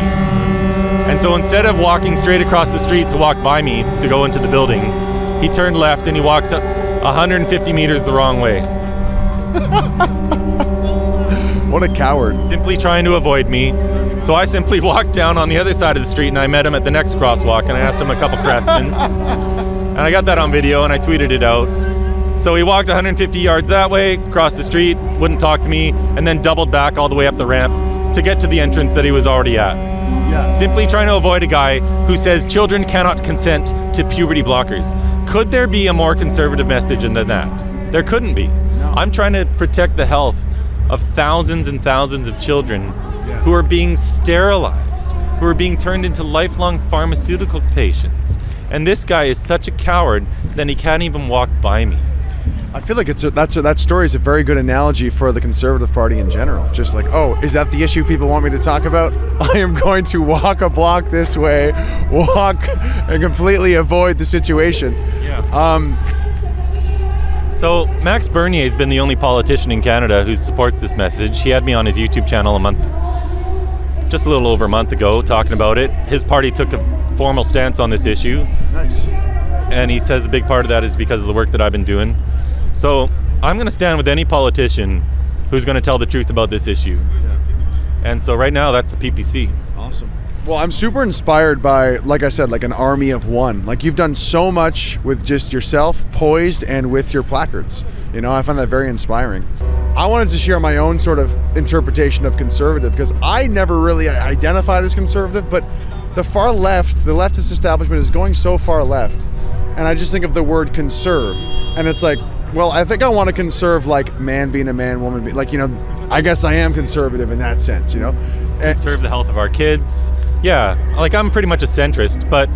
Speaker 2: And so instead of walking straight across the street to walk by me to go into the building, he turned left and he walked 150 meters the wrong way.
Speaker 1: What a coward.
Speaker 2: Simply trying to avoid me. So I simply walked down on the other side of the street and I met him at the next crosswalk and I asked him a couple questions. And I got that on video and I tweeted it out. So he walked 150 yards that way, crossed the street, wouldn't talk to me, and then doubled back all the way up the ramp to get to the entrance that he was already at.
Speaker 1: Yeah.
Speaker 2: Simply trying to avoid a guy who says children cannot consent to puberty blockers. Could there be a more conservative message than that? There couldn't be.
Speaker 1: No.
Speaker 2: I'm trying to protect the health of thousands and thousands of children who are being sterilized, who are being turned into lifelong pharmaceutical patients. And this guy is such a coward that he can't even walk by me.
Speaker 1: I feel like that story is a very good analogy for the Conservative Party in general. Just like, oh, is that the issue people want me to talk about? I am going to walk a block this way, walk and completely avoid the situation.
Speaker 2: Yeah. So Max Bernier has been the only politician in Canada who supports this message. He had me on his YouTube channel just a little over a month ago, talking about it. His party took a formal stance on this issue.
Speaker 1: Nice.
Speaker 2: And he says a big part of that is because of the work that I've been doing. So I'm going to stand with any politician who's going to tell the truth about this issue.
Speaker 1: Yeah.
Speaker 2: And so right now, that's the PPC.
Speaker 1: Awesome. Well, I'm super inspired by, like I said, like an army of one. Like you've done so much with just yourself, poised, and with your placards. You know, I find that very inspiring. I wanted to share my own sort of interpretation of conservative because I never really identified as conservative, but the far left, the leftist establishment is going so far left. And I just think of the word conserve. And it's like, well, I think I want to conserve like man being a man, woman being, like, you know, I guess I am conservative in that sense, you know?
Speaker 2: Conserve the health of our kids. Yeah, like I'm pretty much a centrist, but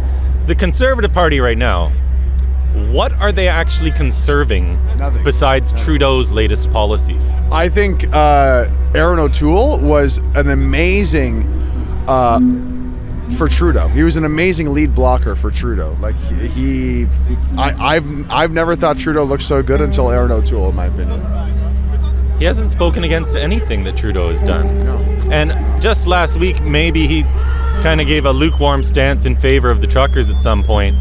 Speaker 2: the Conservative Party right now, what are they actually conserving besides Trudeau's latest policies? I
Speaker 1: think Erin O'Toole was an amazing for Trudeau. He was an amazing lead blocker for Trudeau. Like I've never thought Trudeau looked so good until Erin O'Toole, in my opinion.
Speaker 2: He hasn't spoken against anything that Trudeau has done.
Speaker 1: No.
Speaker 2: And just last week, maybe he kind of gave a lukewarm stance in favor of the truckers at some point,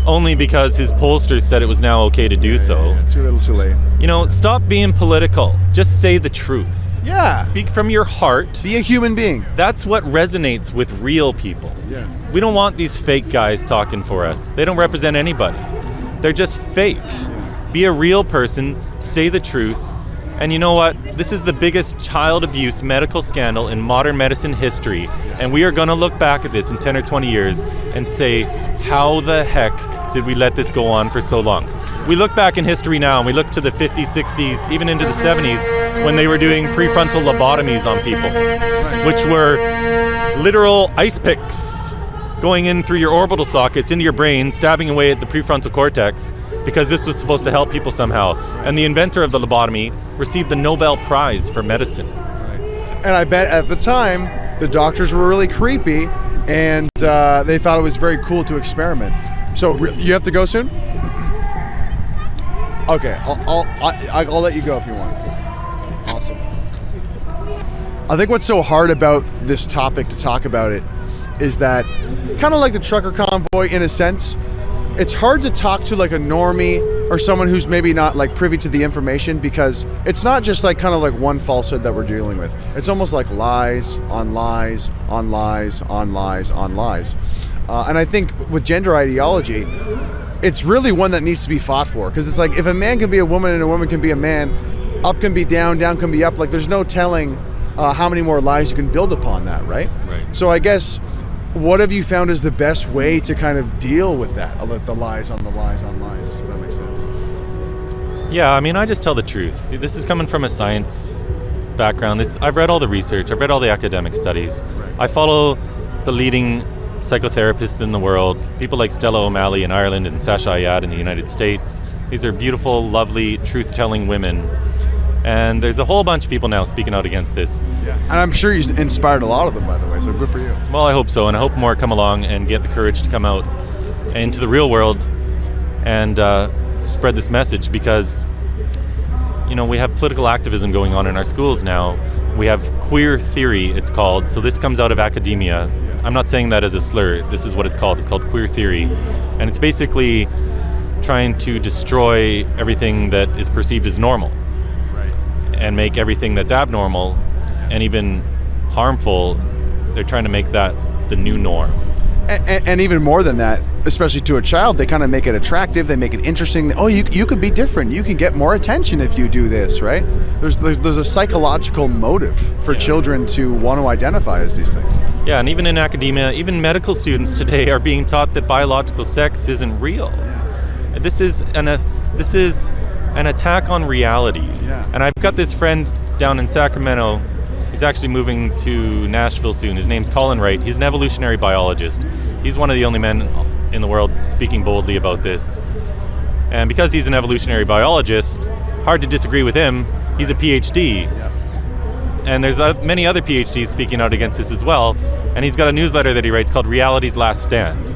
Speaker 2: only because his pollsters said it was now okay to do so.
Speaker 1: Yeah. Too little, too late.
Speaker 2: You know, stop being political. Just say the truth.
Speaker 1: Yeah.
Speaker 2: Speak from your heart.
Speaker 1: Be a human being.
Speaker 2: That's what resonates with real people.
Speaker 1: Yeah.
Speaker 2: We don't want these fake guys talking for us. They don't represent anybody. They're just fake. Be a real person. Say the truth. And you know what? This is the biggest child abuse medical scandal in modern medicine history. And we are going to look back at this in 10 or 20 years and say, how the heck did we let this go on for so long? We look back in history now and we look to the 50s, 60s, even into the 70s when they were doing prefrontal lobotomies on people, which were literal ice picks going in through your orbital sockets into your brain, stabbing away at the prefrontal cortex, because this was supposed to help people somehow. And the inventor of the lobotomy received the Nobel Prize for medicine.
Speaker 1: And I bet at the time, the doctors were really creepy, and they thought it was very cool to experiment. So you have to go soon? Okay, I'll let you go if you want. Awesome. I think what's so hard about this topic to talk about it is that, kind of like the trucker convoy in a sense, it's hard to talk to like a normie or someone who's maybe not like privy to the information, because it's not just like kind of like one falsehood that we're dealing with. It's almost like lies on lies on lies on lies on lies. And I think with gender ideology, it's really one that needs to be fought for, because it's like if a man can be a woman and a woman can be a man, up can be down, down can be up. Like there's no telling how many more lives you can build upon that, right? So I guess, what have you found is the best way to kind of deal with that, the lies on the lies on lies? Does that make sense?
Speaker 2: Yeah, I mean, I just tell the truth. This is coming from a science background. I've read all the research. I've read all the academic studies. I follow the leading psychotherapists in the world, people like Stella O'Malley in Ireland and Sasha Ayad in the United States. These are beautiful, lovely, truth-telling women. And there's a whole bunch of people now speaking out against this.
Speaker 1: Yeah. And I'm sure you inspired a lot of them, by the way, so good for you.
Speaker 2: Well, I hope so, and I hope more come along and get the courage to come out into the real world and spread this message, because, you know, we have political activism going on in our schools now. We have queer theory, it's called. So this comes out of academia. I'm not saying that as a slur. This is what it's called. It's called queer theory. And it's basically trying to destroy everything that is perceived as normal. And make everything that's abnormal and even harmful, they're trying to make that the new norm.
Speaker 1: And even more than that, especially to a child, they kind of make it attractive, they make it interesting. Oh, you could be different, you can get more attention if you do this, right? There's a psychological motive for children to want to identify as these things.
Speaker 2: Yeah, and even in academia, even medical students today are being taught that biological sex isn't real. This is an attack on reality. And I've got this friend down in Sacramento. He's actually moving to Nashville soon. His name's Colin Wright. He's an evolutionary biologist. He's one of the only men in the world speaking boldly about this. And because he's an evolutionary biologist, hard to disagree with him. He's a PhD. And there's many other PhDs speaking out against this as well. And he's got a newsletter that he writes called Reality's Last Stand.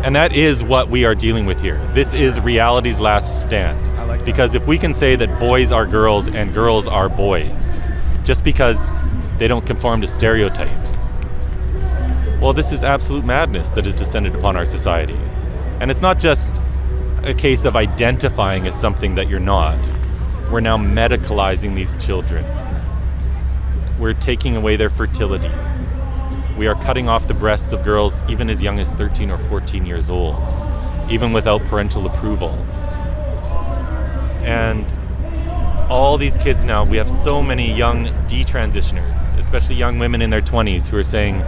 Speaker 2: And that is what we are dealing with here. This is reality's last stand. Because if we can say that boys are girls and girls are boys, just because they don't conform to stereotypes, well, this is absolute madness that has descended upon our society. And it's not just a case of identifying as something that you're not. We're now medicalizing these children. We're taking away their fertility. We are cutting off the breasts of girls even as young as 13 or 14 years old, even without parental approval. And all these kids now, we have so many young detransitioners, especially young women in their 20s who are saying,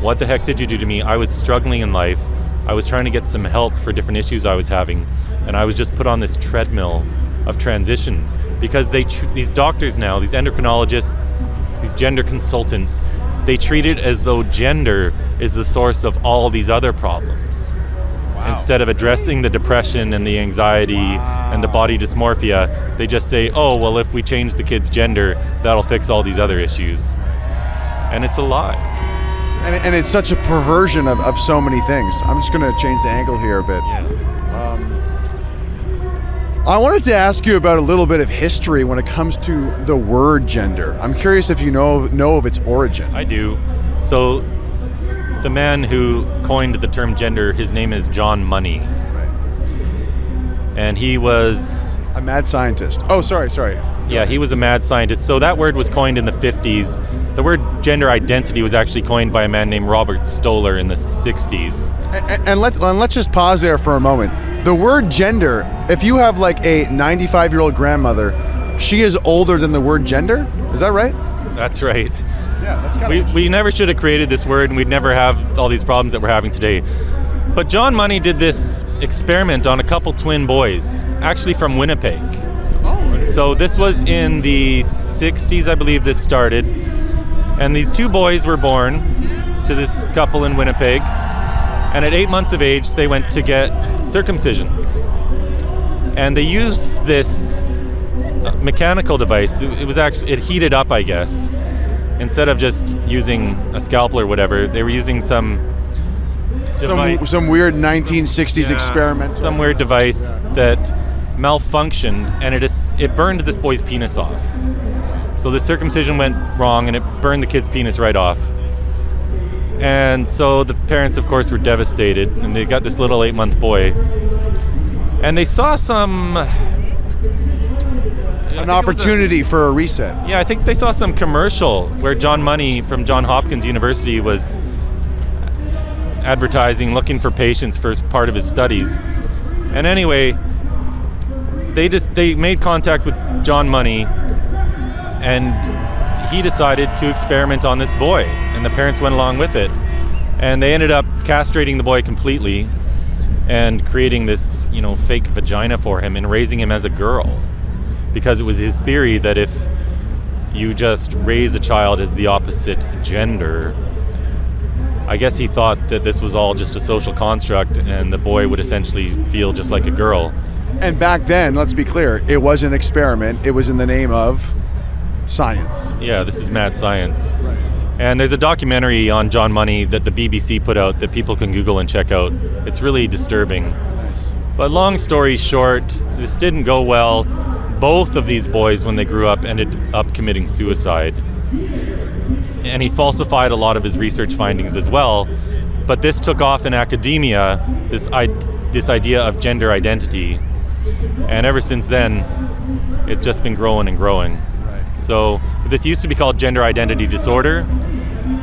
Speaker 2: what the heck did you do to me? I was struggling in life. I was trying to get some help for different issues I was having, and I was just put on this treadmill of transition. Because these doctors now, these endocrinologists, these gender consultants, they treat it as though gender is the source of all these other problems. Wow. Instead of addressing the depression and the anxiety and the body dysmorphia, they just say, oh, well, if we change the kid's gender, that'll fix all these other issues. And it's a lie.
Speaker 1: And it's such a perversion of so many things. I'm just going to change the angle here a bit. I wanted to ask you about a little bit of history when it comes to the word gender. I'm curious if you know of its origin.
Speaker 2: I do. So the man who coined the term gender, his name is John Money.
Speaker 1: Right.
Speaker 2: And he was...
Speaker 1: a mad scientist. Oh, sorry.
Speaker 2: Yeah, he was a mad scientist. So that word was coined in the 50s. The word gender identity was actually coined by a man named Robert Stoller in the 60s.
Speaker 1: And let's just pause there for a moment. The word gender, if you have like a 95-year-old grandmother, she is older than the word gender? Is that right?
Speaker 2: That's right.
Speaker 1: Yeah, that's kind of...
Speaker 2: We never should have created this word, and we'd never have all these problems that we're having today. But John Money did this experiment on a couple twin boys, actually from Winnipeg.
Speaker 1: Oh.
Speaker 2: So this was in the 60s, I believe this started. And these two boys were born to this couple in Winnipeg. And at 8 months of age, they went to get circumcisions. And they used this mechanical device. It heated up, I guess. Instead of just using a scalpel or whatever, they were using some device.
Speaker 1: Some weird 1960s experiment.
Speaker 2: Some weird device that malfunctioned, and it burned this boy's penis off. So the circumcision went wrong, and it burned the kid's penis right off. And so the parents, of course, were devastated, and they got this little 8-month boy. And they saw
Speaker 1: an opportunity for a reset.
Speaker 2: Yeah, I think they saw some commercial where John Money from Johns Hopkins University was advertising, looking for patients for part of his studies. And anyway, they made contact with John Money, and he decided to experiment on this boy, and the parents went along with it. And they ended up castrating the boy completely and creating this, fake vagina for him and raising him as a girl, because it was his theory that if you just raise a child as the opposite gender, I guess he thought that this was all just a social construct and the boy would essentially feel just like a girl.
Speaker 1: And back then, let's be clear, it was an experiment. It was in the name of science.
Speaker 2: Yeah, this is mad science.
Speaker 1: Right.
Speaker 2: And there's a documentary on John Money that the BBC put out that people can Google and check out. It's really disturbing. But long story short, this didn't go well. Both of these boys, when they grew up, ended up committing suicide. And he falsified a lot of his research findings as well. But this took off in academia, this idea of gender identity. And ever since then, it's just been growing and growing.
Speaker 1: Right.
Speaker 2: So this used to be called gender identity disorder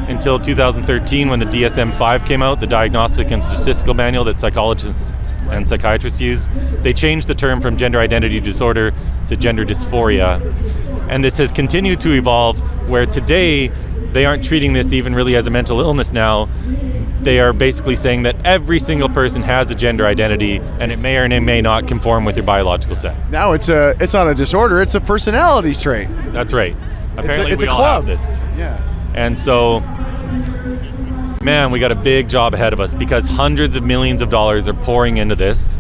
Speaker 2: until 2013, when the DSM-5 came out, the Diagnostic and Statistical Manual that psychologists and psychiatrists use. They changed the term from gender identity disorder to gender dysphoria. And this has continued to evolve, where today they aren't treating this even really as a mental illness now. They are basically saying that every single person has a gender identity, and it may or may not conform with your biological sex.
Speaker 1: Now it's not a disorder, it's a personality trait.
Speaker 2: That's right. Apparently
Speaker 1: it's
Speaker 2: we
Speaker 1: a
Speaker 2: all
Speaker 1: club.
Speaker 2: have this.
Speaker 1: Yeah.
Speaker 2: And so, man, we got a big job ahead of us, because hundreds of millions of dollars are pouring into this.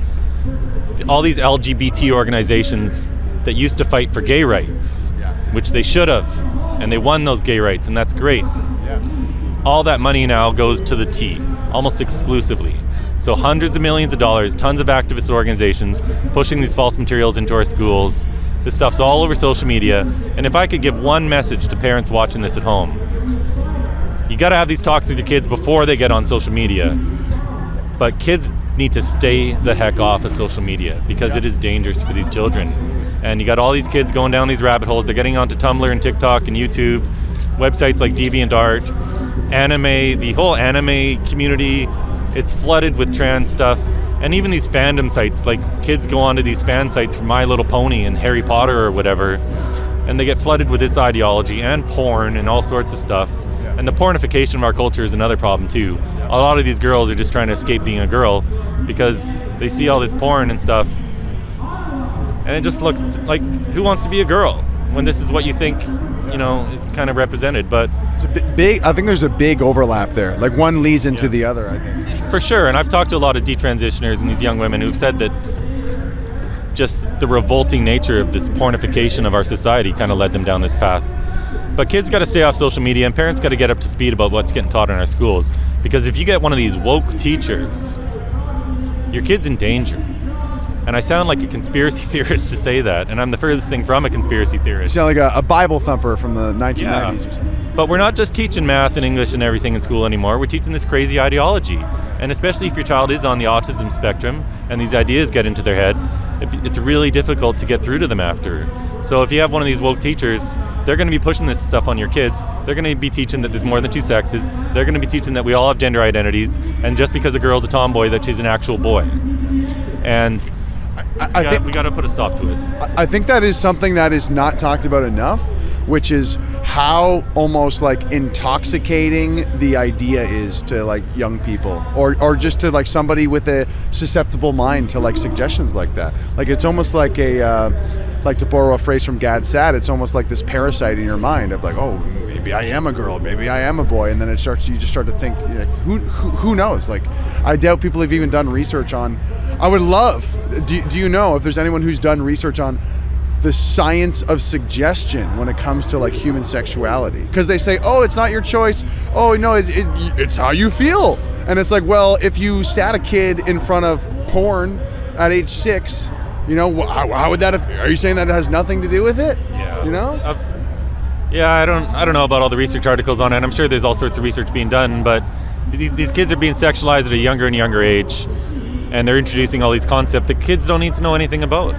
Speaker 2: All these LGBT organizations that used to fight for gay rights, which they should have, and they won those gay rights, and that's great.
Speaker 1: Yeah.
Speaker 2: All that money now goes to the T, almost exclusively. So hundreds of millions of dollars, tons of activist organizations pushing these false materials into our schools. This stuff's all over social media. And if I could give one message to parents watching this at home, you got to have these talks with your kids before they get on social media. But kids need to stay the heck off of social media, because it is dangerous for these children. And you got all these kids going down these rabbit holes. They're getting onto Tumblr and TikTok and YouTube, websites like DeviantArt, anime, the whole anime community. It's flooded with trans stuff. And even these fandom sites, like kids go onto these fan sites for My Little Pony and Harry Potter or whatever, and they get flooded with this ideology and porn and all sorts of stuff. And the pornification of our culture is another problem too. A lot of these girls are just trying to escape being a girl because they see all this porn and stuff, and it just looks like, who wants to be a girl when this is what you think, is kind of represented? But
Speaker 1: It's a big. I think there's a big overlap there. Like one leads into the other, I think.
Speaker 2: for sure. And I've talked to a lot of detransitioners and these young women who've said that just the revolting nature of this pornification of our society kind of led them down this path. But kids got to stay off social media, and parents got to get up to speed about what's getting taught in our schools. Because if you get one of these woke teachers, your kid's in danger. And I sound like a conspiracy theorist to say that, and I'm the furthest thing from a conspiracy
Speaker 1: You
Speaker 2: theorist.
Speaker 1: sound like a Bible thumper from the 1990s or something.
Speaker 2: But we're not just teaching math and English and everything in school anymore. We're teaching this crazy ideology. And especially if your child is on the autism spectrum and these ideas get into their head, it's really difficult to get through to them after. So if you have one of these woke teachers, they're going to be pushing this stuff on your kids. They're going to be teaching that there's more than two sexes. They're going to be teaching that we all have gender identities, and just because a girl's a tomboy, that she's an actual boy. And
Speaker 1: I think
Speaker 2: we got to put a stop to it.
Speaker 1: I think that is something that is not talked about enough, which is how almost like intoxicating the idea is to like young people, or just to like somebody with a susceptible mind to like suggestions like that. Like it's almost like like to borrow a phrase from Gad Sad, it's almost like this parasite in your mind of like, oh, maybe I am a girl, maybe I am a boy, and then you just start to think, like, who knows? Like, I doubt people have even done research on. I would love. Do you know if there's anyone who's done research on the science of suggestion when it comes to like human sexuality? Because they say, oh, it's not your choice. Oh no, it's how you feel. And it's like, well, if you sat a kid in front of porn at age 6. How would that? Are you saying that it has nothing to do with it?
Speaker 2: Yeah. Yeah, I don't know about all the research articles on it. I'm sure there's all sorts of research being done, but these kids are being sexualized at a younger and younger age, and they're introducing all these concepts that kids don't need to know anything about.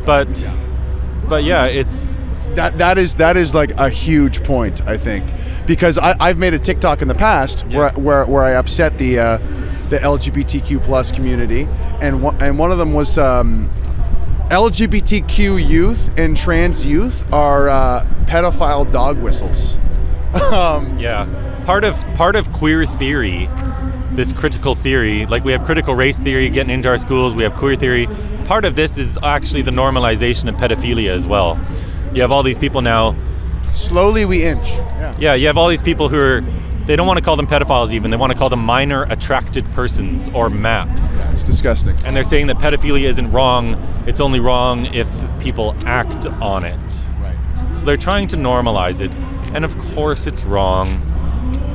Speaker 2: But yeah, it's
Speaker 1: that is like a huge point, I think, because I've made a TikTok in the past where I upset the the LGBTQ plus community, and one of them was LGBTQ youth and trans youth are pedophile dog whistles.
Speaker 2: Part of queer theory, this critical theory, like we have critical race theory getting into our schools, we have queer theory. Part of this is actually the normalization of pedophilia as well. You have all these people now.
Speaker 1: Slowly we inch.
Speaker 2: Yeah, you have all these people who are, they don't want to call them pedophiles even, they want to call them minor attracted persons or MAPs.
Speaker 1: It's disgusting.
Speaker 2: And they're saying that pedophilia isn't wrong, it's only wrong if people act on it.
Speaker 1: Right.
Speaker 2: So they're trying to normalize it, and of course it's wrong.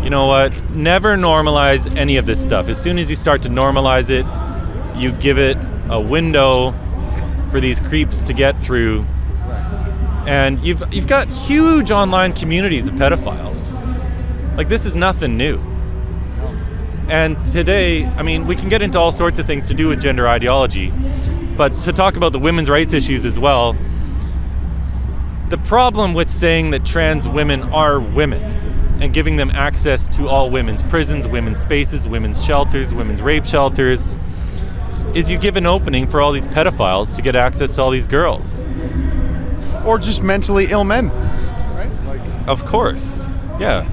Speaker 2: You know what? Never normalize any of this stuff. As soon as you start to normalize it, you give it a window for these creeps to get through. And you've got huge online communities of pedophiles. Like, this is nothing new. And today, I mean, we can get into all sorts of things to do with gender ideology, but to talk about the women's rights issues as well, the problem with saying that trans women are women and giving them access to all women's prisons, women's spaces, women's shelters, women's rape shelters, is you give an opening for all these pedophiles to get access to all these girls.
Speaker 1: Or just mentally ill men, right?
Speaker 2: Of course, yeah.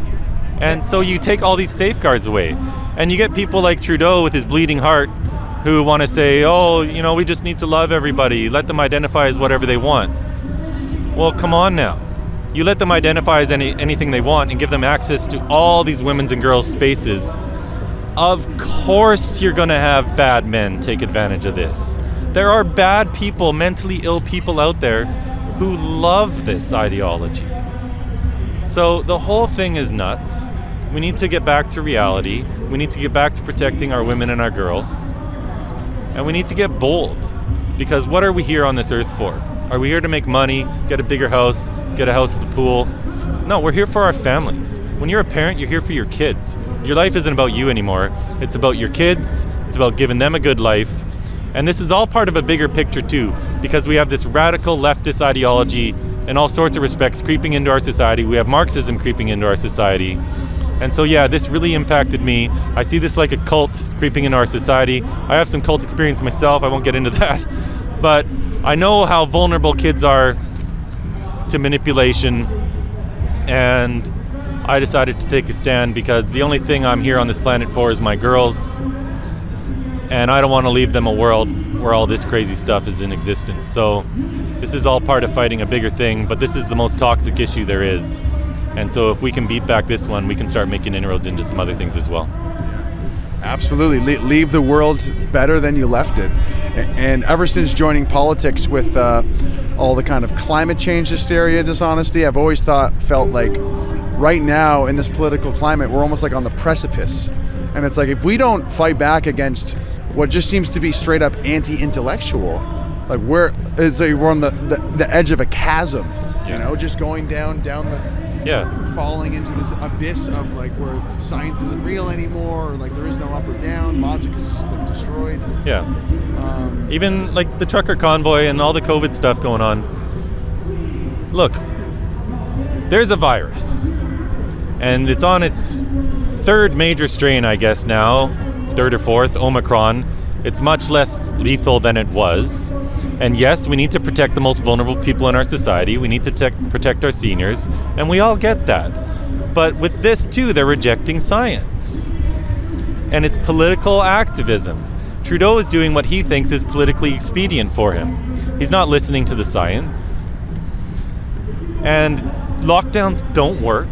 Speaker 2: And so you take all these safeguards away, and you get people like Trudeau with his bleeding heart who want to say, oh, you know, we just need to love everybody, let them identify as whatever they want. Well, come on now. You let them identify as anything they want and give them access to all these women's and girls' spaces. Of course you're going to have bad men take advantage of this. There are bad people, mentally ill people out there who love this ideology. So the whole thing is nuts. We need to get back to reality. We need to get back to protecting our women and our girls. And we need to get bold. Because what are we here on this earth for? Are we here to make money, get a bigger house, get a house at the pool? No, we're here for our families. When you're a parent, you're here for your kids. Your life isn't about you anymore. It's about your kids. It's about giving them a good life. And this is all part of a bigger picture too, because we have this radical leftist ideology in all sorts of respects creeping into our society. We have Marxism creeping into our society. And so yeah, this really impacted me. I see this like a cult creeping into our society. I have some cult experience myself, I won't get into that. But I know how vulnerable kids are to manipulation, and I decided to take a stand because the only thing I'm here on this planet for is my girls. And I don't want to leave them a world where all this crazy stuff is in existence. So this is all part of fighting a bigger thing, but this is the most toxic issue there is. And so if we can beat back this one, we can start making inroads into some other things as well.
Speaker 1: Absolutely. Leave the world better than you left it. And ever since joining politics with all the kind of climate change hysteria, dishonesty, I've always felt like right now in this political climate, we're almost like on the precipice. And it's like, if we don't fight back against what just seems to be straight up anti-intellectual, like we're on the edge of a chasm, you know, just going down the, falling into this abyss of like where science isn't real anymore, or like there is no up or down, logic is just like destroyed.
Speaker 2: Yeah. Even like the trucker convoy and all the COVID stuff going on. Look, there's a virus, and it's on its third major strain, I guess now, third or fourth, Omicron. It's much less lethal than it was. And yes, we need to protect the most vulnerable people in our society. We need to protect our seniors, and we all get that. But with this too, they're rejecting science. And it's political activism. Trudeau is doing what he thinks is politically expedient for him. He's not listening to the science. And lockdowns don't work.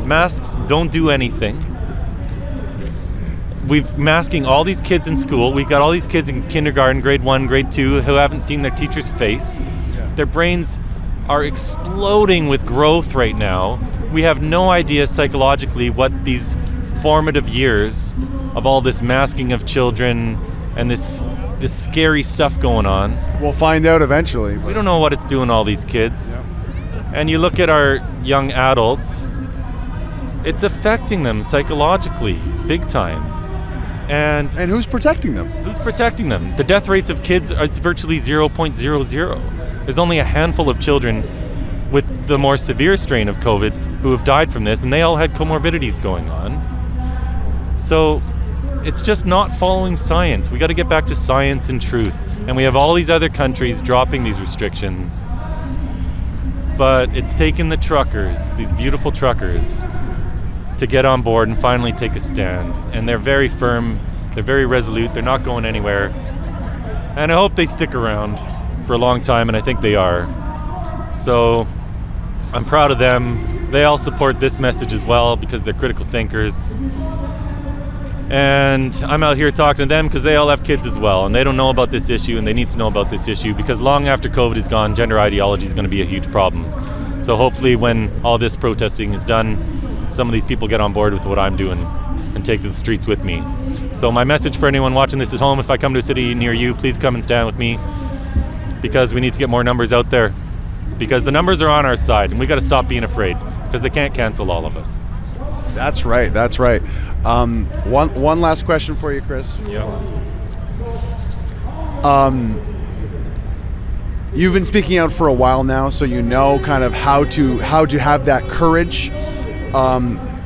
Speaker 2: Masks don't do anything. We've masking all these kids in school. We've got all these kids in kindergarten, grade 1, grade 2, who haven't seen their teacher's face. Their brains are exploding with growth right now. We have no idea psychologically what these formative years of all this masking of children and this scary stuff going on.
Speaker 1: We'll find out eventually.
Speaker 2: We don't know what it's doing to all these kids. And you look at our young adults, it's affecting them psychologically, big time. And
Speaker 1: who's protecting them?
Speaker 2: Who's protecting them? The death rates of kids, it's virtually 0.00. There's only a handful of children with the more severe strain of COVID who have died from this, and they all had comorbidities going on. So it's just not following science. We got to get back to science and truth. And we have all these other countries dropping these restrictions. But it's taken the truckers, these beautiful truckers, to get on board and finally take a stand. And they're very firm, they're very resolute, they're not going anywhere. And I hope they stick around for a long time, and I think they are. So I'm proud of them. They all support this message as well because they're critical thinkers. And I'm out here talking to them because they all have kids as well, and they don't know about this issue, and they need to know about this issue because long after COVID is gone, gender ideology is going to be a huge problem. So hopefully when all this protesting is done, some of these people get on board with what I'm doing and take to the streets with me. So my message for anyone watching this at home, if I come to a city near you, please come and stand with me because we need to get more numbers out there because the numbers are on our side and we got to stop being afraid because they can't cancel all of us.
Speaker 1: That's right. That's right. One last question for you, Chris.
Speaker 2: Yeah.
Speaker 1: You've been speaking out for a while now, so you know kind of how to have that courage.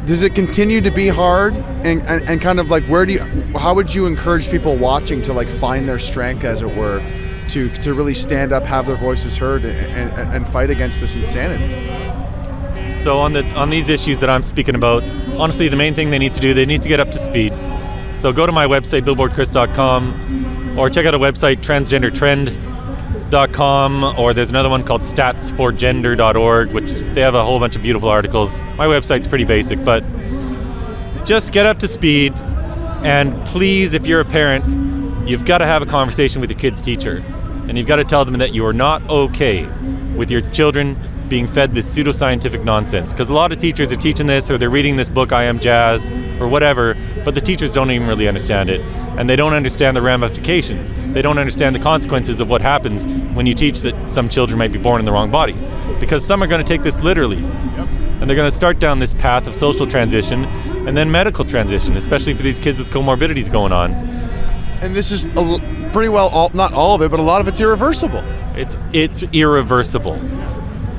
Speaker 1: Does it continue to be hard? And kind of like how would you encourage people watching to like find their strength, as it were, to really stand up, have their voices heard, and fight against this insanity?
Speaker 2: So on these issues that I'm speaking about, honestly, the main thing they need to do, they need to get up to speed. So go to my website, billboardchris.com, or check out a website, transgendertrend.com, or there's another one called statsforgender.org, which they have a whole bunch of beautiful articles. My website's pretty basic, but just get up to speed. And please, if you're a parent, you've got to have a conversation with your kid's teacher. And you've got to tell them that you are not okay with your children being fed this pseudoscientific nonsense. Because a lot of teachers are teaching this, or they're reading this book, I Am Jazz, or whatever, but the teachers don't even really understand it. And they don't understand the ramifications. They don't understand the consequences of what happens when you teach that some children might be born in the wrong body. Because some are going to take this literally. Yep. And they're going to start down this path of social transition and then medical transition, especially for these kids with comorbidities going on.
Speaker 1: And this is pretty well, not all of it, but a lot of it's irreversible.
Speaker 2: It's irreversible.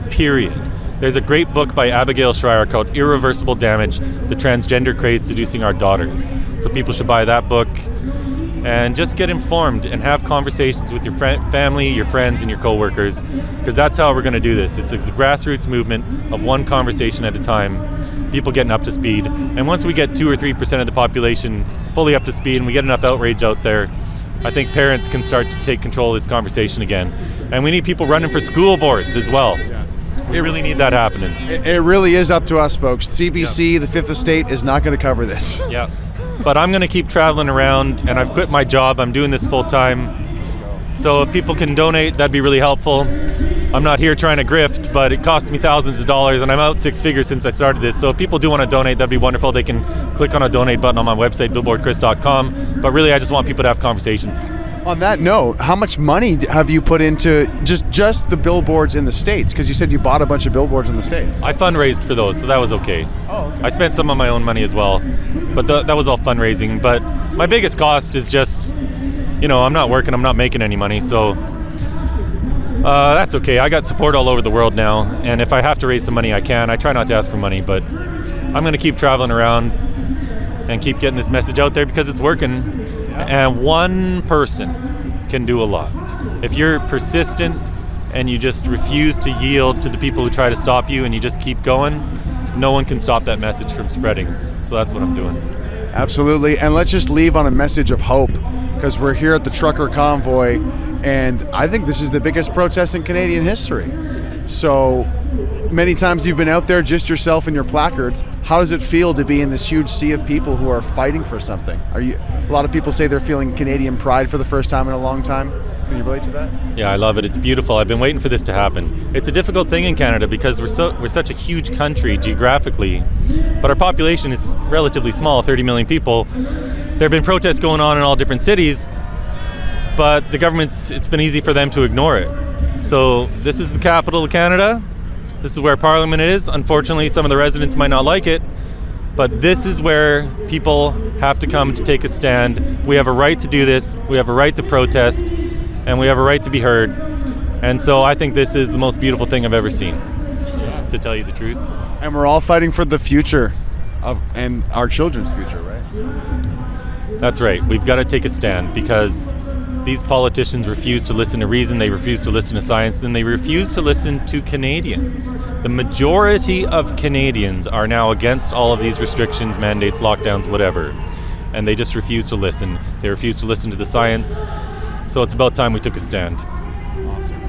Speaker 2: Period. There's a great book by Abigail Schreier called Irreversible Damage, The Transgender Craze Seducing Our Daughters. So people should buy that book and just get informed and have conversations with your family, your friends, and your coworkers, because that's how we're going to do this. It's a grassroots movement of one conversation at a time, people getting up to speed. And once we get 2 or 3% of the population fully up to speed and we get enough outrage out there, I think parents can start to take control of this conversation again. And we need people running for school boards as well. Yeah. We really need that happening.
Speaker 1: It really is up to us, folks. CBC, the Fifth Estate, is not going to cover this.
Speaker 2: Yeah. But I'm going to keep traveling around, and I've quit my job. I'm doing this full time. So if people can donate, that'd be really helpful. I'm not here trying to grift, but it costs me thousands of dollars, and I'm out 6 figures since I started this. So if people do want to donate, that'd be wonderful. They can click on a donate button on my website, billboardchris.com. But really, I just want people to have conversations.
Speaker 1: On that note, how much money have you put into just the billboards in the States? Because you said you bought a bunch of billboards in the States.
Speaker 2: I fundraised for those, so that was okay.
Speaker 1: Oh, okay.
Speaker 2: I spent some of my own money as well, but that was all fundraising. But my biggest cost is just, I'm not working, I'm not making any money, so that's okay. I got support all over the world now, and if I have to raise some money, I can. I try not to ask for money, but I'm going to keep traveling around and keep getting this message out there because it's working. And one person can do a lot. If you're persistent and you just refuse to yield to the people who try to stop you and you just keep going, no one can stop that message from spreading. So that's what I'm doing.
Speaker 1: Absolutely. And let's just leave on a message of hope, because we're here at the Trucker Convoy, and I think this is the biggest protest in Canadian history. So many times you've been out there just yourself and your placard. How does it feel to be in this huge sea of people who are fighting for something? A lot of people say they're feeling Canadian pride for the first time in a long time. Can you relate to that?
Speaker 2: Yeah, I love it. It's beautiful. I've been waiting for this to happen. It's a difficult thing in Canada because we're such a huge country geographically, but our population is relatively small, 30 million people. There have been protests going on in all different cities, but the it's been easy for them to ignore it. So this is the capital of Canada. This is where Parliament is. Unfortunately, some of the residents might not like it, but this is where people have to come to take a stand. We have a right to do this. We have a right to protest, and we have a right to be heard. And so I think this is the most beautiful thing I've ever seen, to tell you the truth.
Speaker 1: And we're all fighting for the future and our children's future, right?
Speaker 2: That's right. We've got to take a stand because these politicians refuse to listen to reason, they refuse to listen to science, and they refuse to listen to Canadians. The majority of Canadians are now against all of these restrictions, mandates, lockdowns, whatever. And they just refuse to listen. They refuse to listen to the science. So it's about time we took a stand.
Speaker 1: Awesome.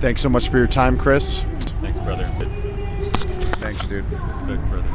Speaker 1: Thanks so much for your time, Chris.
Speaker 2: Thanks, brother.
Speaker 1: Thanks, dude.
Speaker 2: Respect, brother.